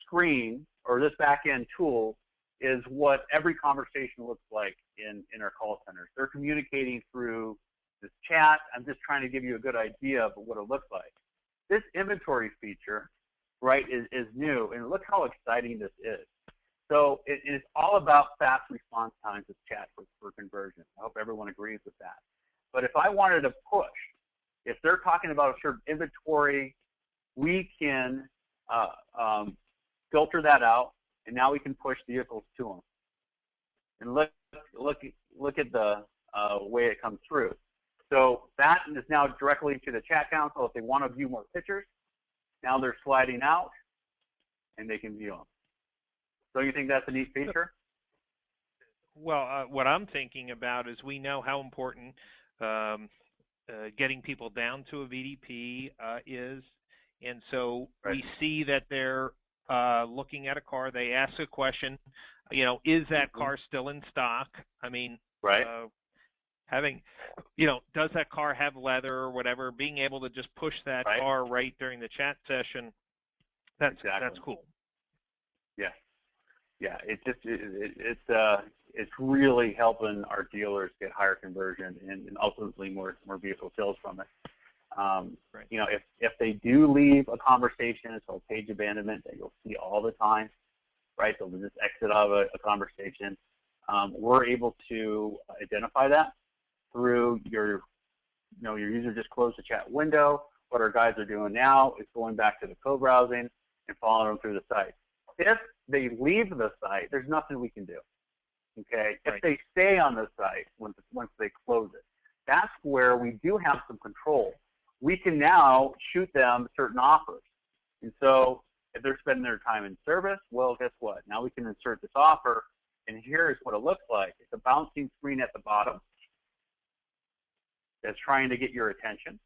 screen or this back-end tool is what every conversation looks like in our call centers. They're communicating through this chat. I'm just trying to give you a good idea of what it looks like. This inventory feature, right, is new, and look how exciting this is. So it is all about fast response times with chat for conversion. I hope everyone agrees with that. But if I wanted to push, if they're talking about a certain inventory, we can filter that out, and now we can push vehicles to them. And look at the way it comes through. So that is now directly to the chat console. If they want to view more pictures, now they're sliding out, and they can view them. So you think that's a neat feature? Well, what I'm thinking about is we know how important getting people down to a VDP is, and so we see that they're looking at a car. They ask a question, is that car still in stock? I mean, having, does that car have leather or whatever? Being able to just push that car right during the chat session, that's cool. Yeah, yeah. It's really helping our dealers get higher conversion and ultimately more vehicle sales from it. If they do leave a conversation, it's called page abandonment that you'll see all the time, right? They'll just exit out of a conversation. We're able to identify that through your user just closed the chat window. What our guys are doing now is going back to the co-browsing and following them through the site. If they leave the site, there's nothing we can do. Okay. If they stay on the site once they close it, that's where we do have some control. We can now shoot them certain offers. And so if they're spending their time in service, well, guess what? Now we can insert this offer, and here's what it looks like. It's a bouncing screen at the bottom that's trying to get your attention.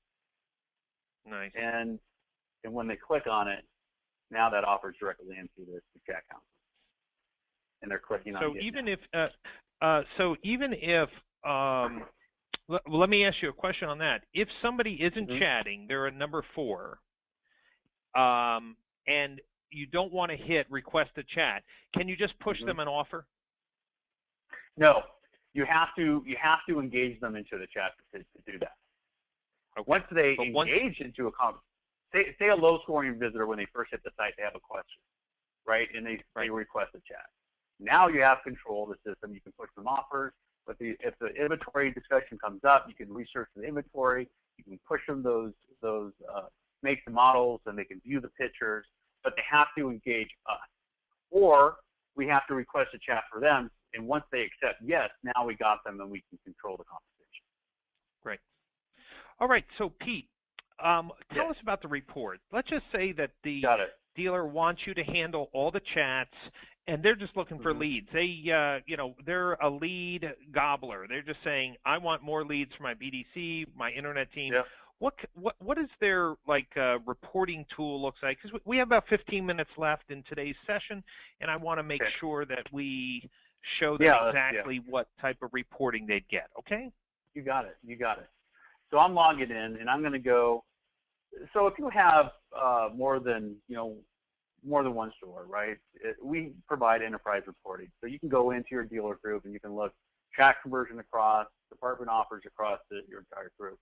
Nice. And when they click on it, now that offers directly into the chat console. And they're clicking on it. So even if let me ask you a question on that. If somebody isn't chatting, they're at number 4, and you don't want to hit request a chat, can you just push them an offer? No, you have to engage them into the chat to do that. Okay. Once they engage into a conversation, say a low-scoring visitor when they first hit the site, they have a question, right? And they request a chat. Now you have control of the system. You can push them offers, but if the inventory discussion comes up, you can research the inventory. You can push them those makes and models, and they can view the pictures, but they have to engage us. Or we have to request a chat for them, and once they accept yes, now we got them and we can control the conversation. Great. All right, so Pete, tell us about the report. Let's just say that the dealer wants you to handle all the chats, and they're just looking for leads. They, they're a lead gobbler. They're just saying, I want more leads for my BDC, my internet team. Yeah. What is their reporting tool looks like? Because we have about 15 minutes left in today's session, and I want to make sure that we show them exactly what type of reporting they'd get. Okay? You got it. You got it. So I'm logging in, and I'm going to go. So if you have more than one store, right? We provide enterprise reporting, so you can go into your dealer group and you can look chat conversion across, department offers across your entire group.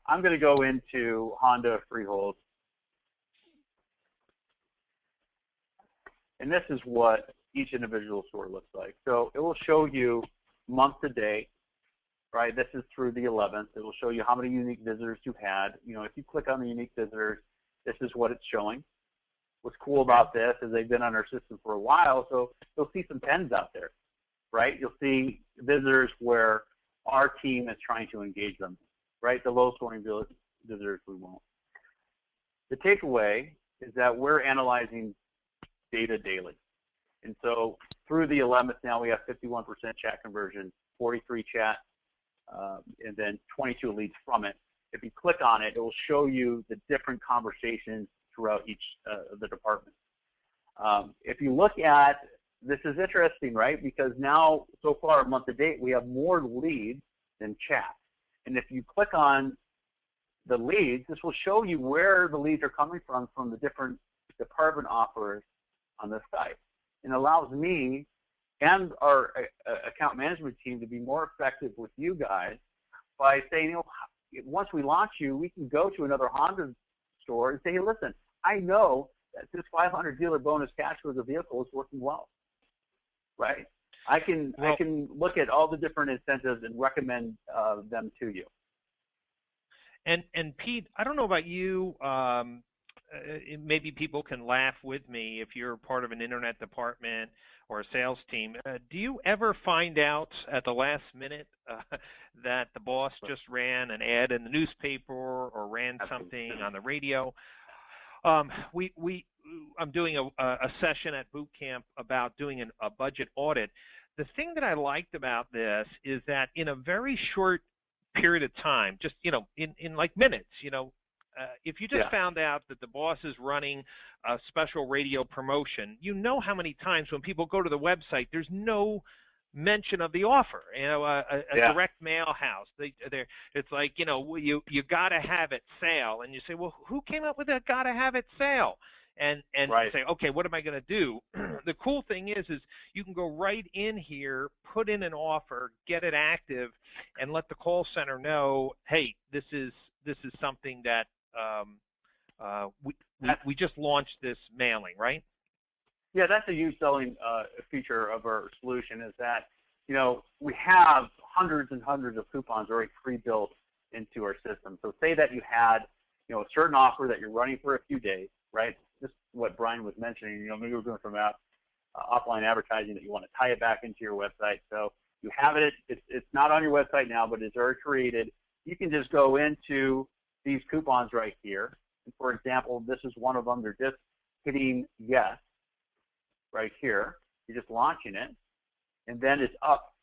I'm going to go into Honda Freehold, and this is what each individual store looks like. So it will show you month to date, right? This is through the 11th. It will show you how many unique visitors you've had. If you click on the unique visitors, this is what it's showing. What's cool about this is they've been on our system for a while, so you'll see some pens out there, right? You'll see visitors where our team is trying to engage them, right? The low scoring visitors we won't. The takeaway is that we're analyzing data daily. And so through the 11th now we have 51% chat conversion, 43 chat, and then 22 leads from it. If you click on it, it will show you the different conversations throughout each of the departments. If you look at, this is interesting, right? Because now, so far, month to date, we have more leads than chat. And if you click on the leads, this will show you where the leads are coming from the different department offers on the site. And allows me and our account management team to be more effective with you guys by saying, once we launch you, we can go to another Honda store and say, hey, listen, I know that this 500 dealer bonus cash for the vehicle is working well, right? I can look at all the different incentives and recommend them to you. And Pete, I don't know about you. Maybe people can laugh with me if you're part of an internet department or a sales team. Do you ever find out at the last minute that the boss just ran an ad in the newspaper or ran something on the radio? I'm doing a session at boot camp about doing a budget audit. The thing that I liked about this is that in a very short period of time, just in like minutes, if you just found out that the boss is running a special radio promotion, how many times when people go to the website, there's no mention of the offer. A direct mail house. It's like you got to have it sale, and you say, well, who came up with that got to have it sale? And say, okay, what am I going to do? The cool thing is you can go right in here, put in an offer, get it active, and let the call center know, hey, this is something that we just launched this mailing, right? Yeah, that's a huge selling feature of our solution is that, we have hundreds and hundreds of coupons already pre-built into our system. So say that you had, a certain offer that you're running for a few days, right? Just what Brian was mentioning, maybe we're doing some offline advertising that you want to tie it back into your website. So you have it, it's not on your website now, but it's already created. You can just go into these coupons right here. And for example, this is one of them. They're just hitting yes right here. You're just launching it. And then it's up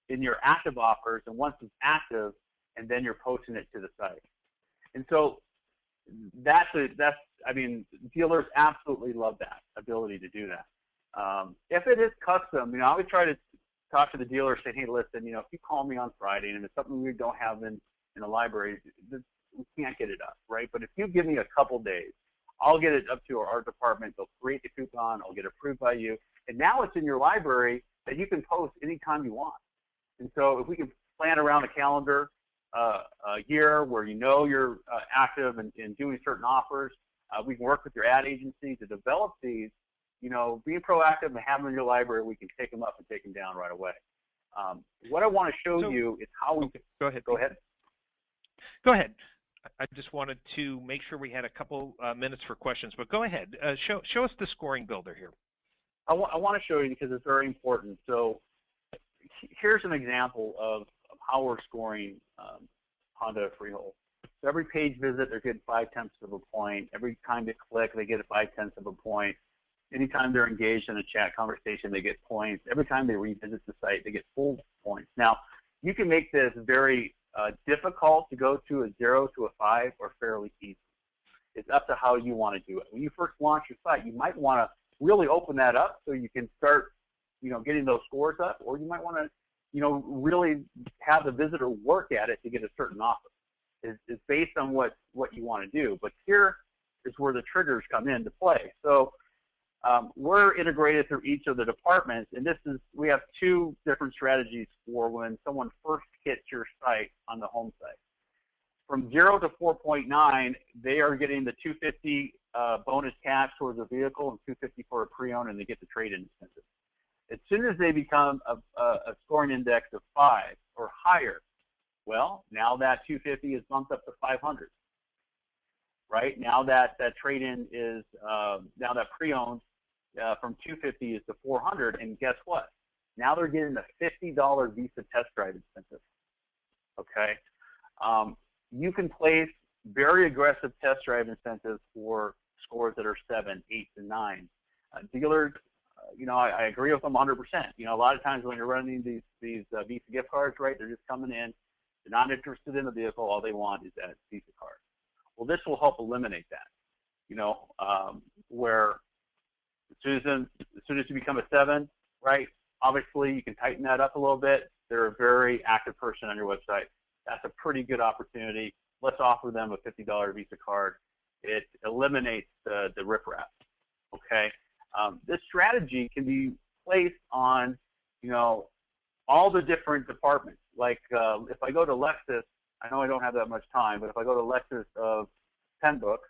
in your active offers. And once it's active, and then you're posting it to the site. And so dealers absolutely love that ability to do that. If it is custom, I would try to talk to the dealer saying, hey, listen, if you call me on Friday and it's something we don't have in the library, we can't get it up, right? But if you give me a couple days, I'll get it up to our department. They'll create the coupon. I'll get approved by you. And now it's in your library that you can post anytime you want. And so if we can plan around a calendar year where you're active and doing certain offers, we can work with your ad agency to develop these being proactive and having them in your library, we can take them up and take them down right away. What I want to show you is how we can. Go ahead. Go ahead. Go ahead. I just wanted to make sure we had a couple minutes for questions, but go ahead. Show us the scoring builder here. I want to show you because it's very important. So here's an example of how we're scoring Honda Freehold. So every page visit, they're getting 5/10 of a point. Every time they click, they get a 5/10 of a point. Anytime they're engaged in a chat conversation, they get points. Every time they revisit the site, they get full points. Now, you can make this very difficult to go to a 0 to a 5 or fairly easy. It's up to how you want to do it. When you first launch your site, you might want to really open that up so you can start, getting those scores up, or you might want to, really have the visitor work at it to get a certain offer. It's based on what you want to do. But here is where the triggers come into play. So we're integrated through each of the departments, and we have two different strategies for when someone first hits your site on the home site. From 0 to 4.9, they are getting the $250 bonus cash towards a vehicle and $250 for a pre-owned, and they get the trade-in incentive. As soon as they become a scoring index of 5 or higher, well, now that $250 is bumped up to $500. Right now that trade-in is now that pre-owned from $250 is to $400, and guess what? Now they're getting a $50 Visa test drive incentive. Okay, you can place very aggressive test drive incentives for scores that are 7, 8, and 9. Dealers, I agree with them 100%. A lot of times when you're running these Visa gift cards, right, they're just coming in, they're not interested in the vehicle, all they want is that Visa card. Well, this will help eliminate that. Where as soon as you become a 7, right? Obviously, you can tighten that up a little bit. They're a very active person on your website. That's a pretty good opportunity. Let's offer them a $50 Visa card. It eliminates the riprap. Okay. This strategy can be placed on, all the different departments. Like if I go to Lexus, I know I don't have that much time, but if I go to Lexus of 10 books,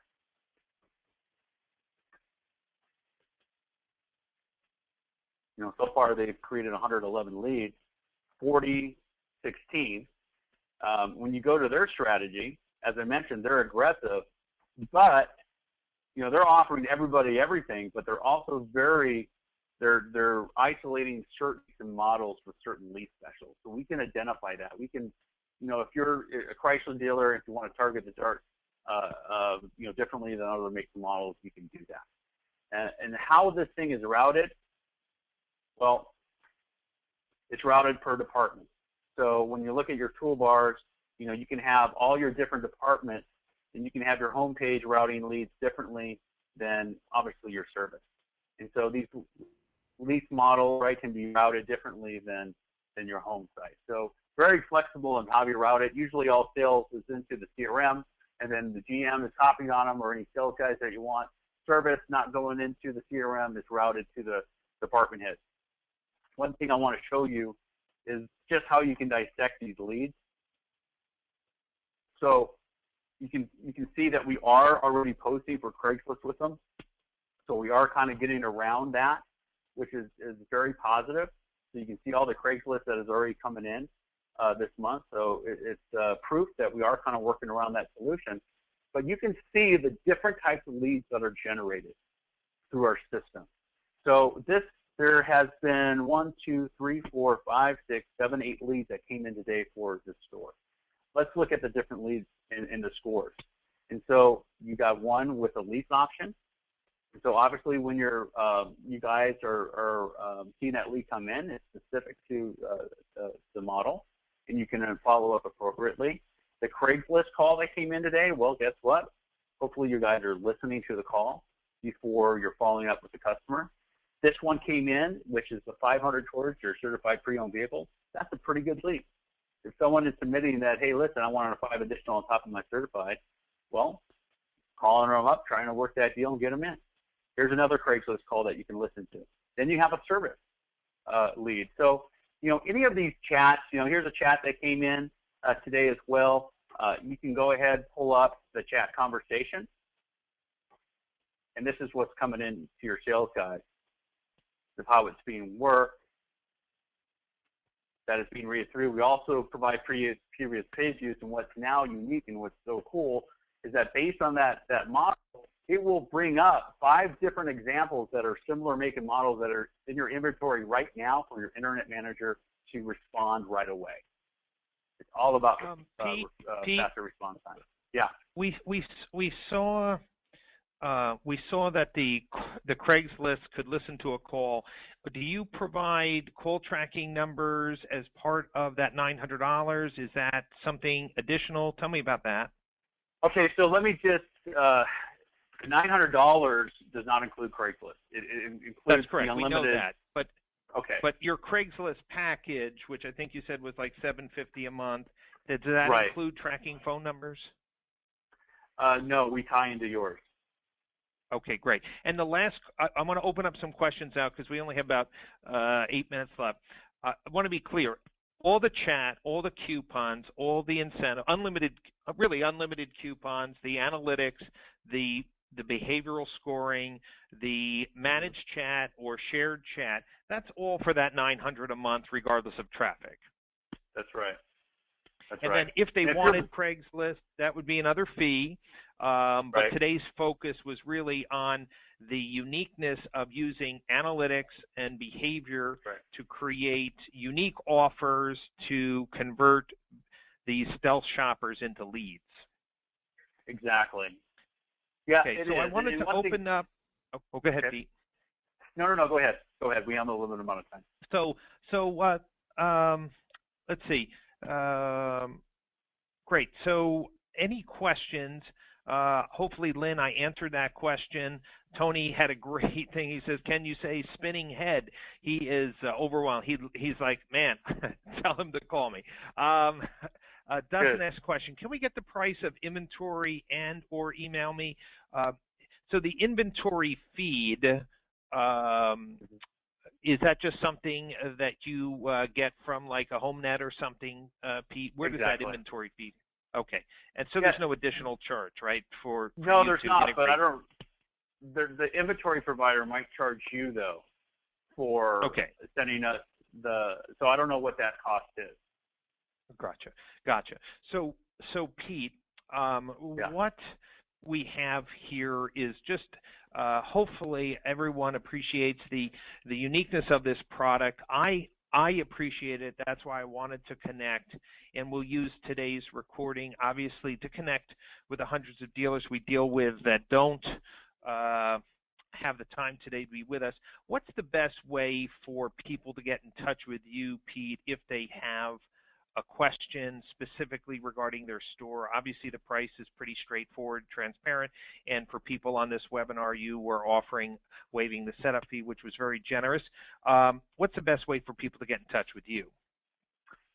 so far they've created 111 leads, 40, 16. When you go to their strategy, as I mentioned, they're aggressive, but they're offering everybody everything, but they're also they're isolating certain models for certain lead specials. So we can identify that. We can, if you're a Chrysler dealer, if you want to target the Dart, differently than other makes and models, you can do that. And how this thing is routed, well, it's routed per department. So when you look at your toolbars, you can have all your different departments, and you can have your home page routing leads differently than obviously your service. And so these lease models, right, can be routed differently than your home site. So very flexible in how you route it. Usually all sales is into the CRM, and then the GM is copying on them, or any sales guys that you want. Service not going into the CRM is routed to the department head. One thing I want to show you is just how you can dissect these leads. So you can see that we are already posting for Craigslist with them. So we are kind of getting around that, which is very positive. So you can see all the Craigslist that is already coming in this month. So it's proof that we are kind of working around that solution. But you can see the different types of leads that are generated through our system. So there has been 1, 2, 3, 4, 5, 6, 7, 8 leads that came in today for this store. Let's look at the different leads in the scores. And so you got one with a lease option. And so obviously when you guys are seeing that lead come in, it's specific to the model, and you can follow up appropriately. The Craigslist call that came in today, well, guess what? Hopefully you guys are listening to the call before you're following up with the customer. This one came in, which is the 500 towards your certified pre-owned vehicle. That's a pretty good lead. If someone is submitting that, hey, listen, I want 5 additional on top of my certified, well, calling them up, trying to work that deal and get them in. Here's another Craigslist call that you can listen to. Then you have a service lead. So, any of these chats, here's a chat that came in today as well. You can go ahead, pull up the chat conversation. And this is what's coming in to your sales guide. of how it's being worked, that it's being read through. We also provide previous page views, and what's now unique and what's so cool is that based on that model, it will bring up 5 different examples that are similar make and models that are in your inventory right now for your internet manager to respond right away. It's all about faster response time. Yeah. We saw that the Craigslist could listen to a call. Do you provide call tracking numbers as part of that $900? Is that something additional? Tell me about that. Okay, so let me just $900 does not include Craigslist. It includes That's correct. the unlimited. We know that, but okay. But your Craigslist package, which I think you said was like $750 a month, does that right. include tracking phone numbers? No, we tie into yours. Okay, great. And the last, I'm going to open up some questions now because we only have about 8 minutes left. I want to be clear. All the chat, all the coupons, all the incentive, really unlimited coupons, the analytics, the behavioral scoring, the managed chat or shared chat, that's all for that $900 a month regardless of traffic. That's right. That's and right. then if they wanted Craigslist, that would be another fee. But right. today's focus was really on the uniqueness of using analytics and behavior right. to create unique offers to convert these stealth shoppers into leads. Exactly. Yeah, okay, so I wanted to open up. Oh, go ahead, okay. Pete. No, go ahead. Go ahead. We have a limited amount of time. So let's see. Great. So any questions? Hopefully, Lynn, I answered that question. Tony had a great thing. He says, can you say spinning head? He is overwhelmed. He's like, man, tell him to call me. Dustin asked a question. Can we get the price of inventory and or email me? So the inventory feed, is that just something that you get from like a HomeNet or something, Pete? Where does that inventory feed? Okay, and so there's no additional charge, right? For no, you there's to not. integrate. But I don't. The inventory provider might charge you though for sending us the. So I don't know what that cost is. Gotcha. So Pete, what we have here is just hopefully everyone appreciates the uniqueness of this product. I appreciate it. That's why I wanted to connect, and we'll use today's recording, obviously, to connect with the hundreds of dealers we deal with that don't have the time today to be with us. What's the best way for people to get in touch with you, Pete, if they have a question specifically regarding their store? Obviously, the price is pretty straightforward, transparent, and for people on this webinar, you were waiving the setup fee, which was very generous. What's the best way for people to get in touch with you?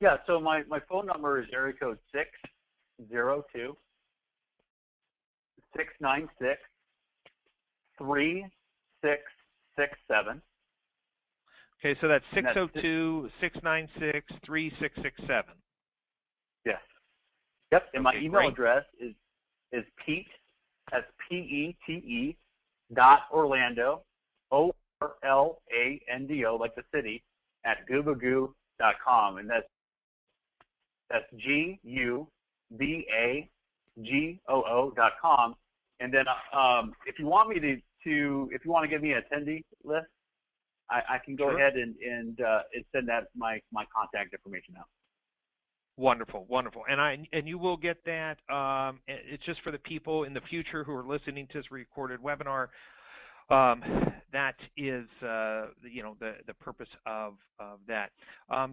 Yeah, so my phone number is area code 602 696 3667. Okay, so that's 602-696-3667. Yes. Yep, and my email address is Pete, that's P-E-T-E, .Orlando, O-R-L-A-N-D-O, like the city, at Gubagoo.com, and that's Gubagoo.com. And then if you want me if you want to give me an attendee list, I can go ahead and send that my contact information out. Wonderful. And you will get that. It's just for the people in the future who are listening to this recorded webinar. That is the purpose of that.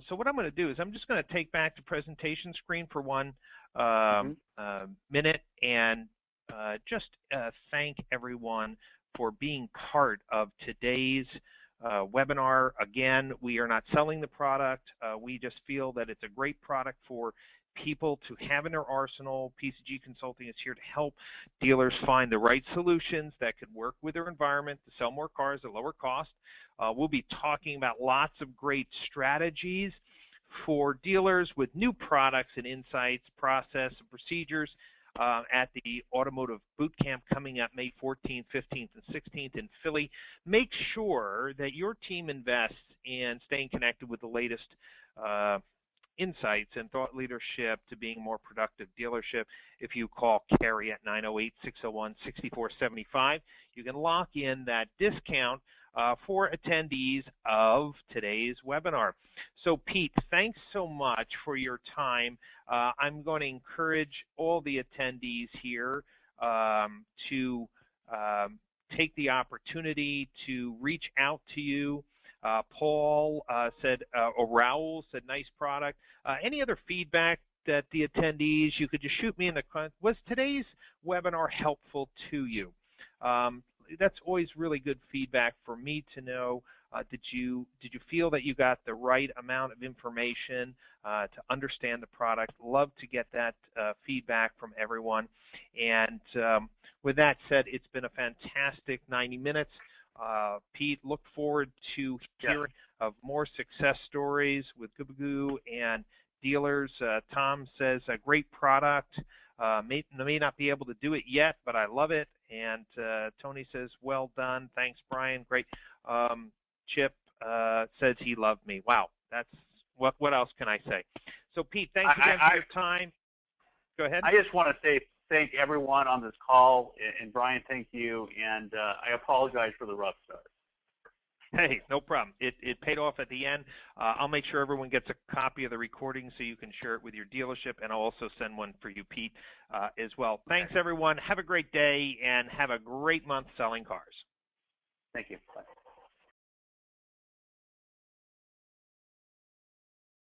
So what I'm going to do is I'm just going to take back the presentation screen for one minute and just thank everyone for being part of today's webinar. Again, we are not selling the product. We just feel that it's a great product for people to have in their arsenal. PCG Consulting is here to help dealers find the right solutions that could work with their environment to sell more cars at lower cost. We'll be talking about lots of great strategies for dealers with new products and insights, process, and procedures. at the Automotive Boot Camp coming up May 14th, 15th, and 16th in Philly. Make sure that your team invests in staying connected with the latest insights and thought leadership to being a more productive dealership. If you call Carrie at 908-601-6475, you can lock in that discount for attendees of today's webinar. So Pete, thanks so much for your time. I'm going to encourage all the attendees here to take the opportunity to reach out to you. Paul said, or Raul said, nice product. Any other feedback that the attendees, you could just shoot me in the comments. Was today's webinar helpful to you? That's always really good feedback for me to know. Did you feel that you got the right amount of information to understand the product? Love to get that feedback from everyone. And with that said, it's been a fantastic 90 minutes. Pete, look forward to hearing of more success stories with Gubagoo and dealers. Tom says a great product. May not be able to do it yet, but I love it. And Tony says, well done. Thanks, Brian. Great. Chip says he loved me. Wow. That's what else can I say? So, Pete, thanks again for your time. Go ahead. I just want to say thank everyone on this call. And Brian, thank you. And I apologize for the rough start. Hey, no problem. It paid off at the end. I'll make sure everyone gets a copy of the recording so you can share it with your dealership, and I'll also send one for you, Pete, as well. Thanks, everyone. Have a great day, and have a great month selling cars. Thank you. Bye.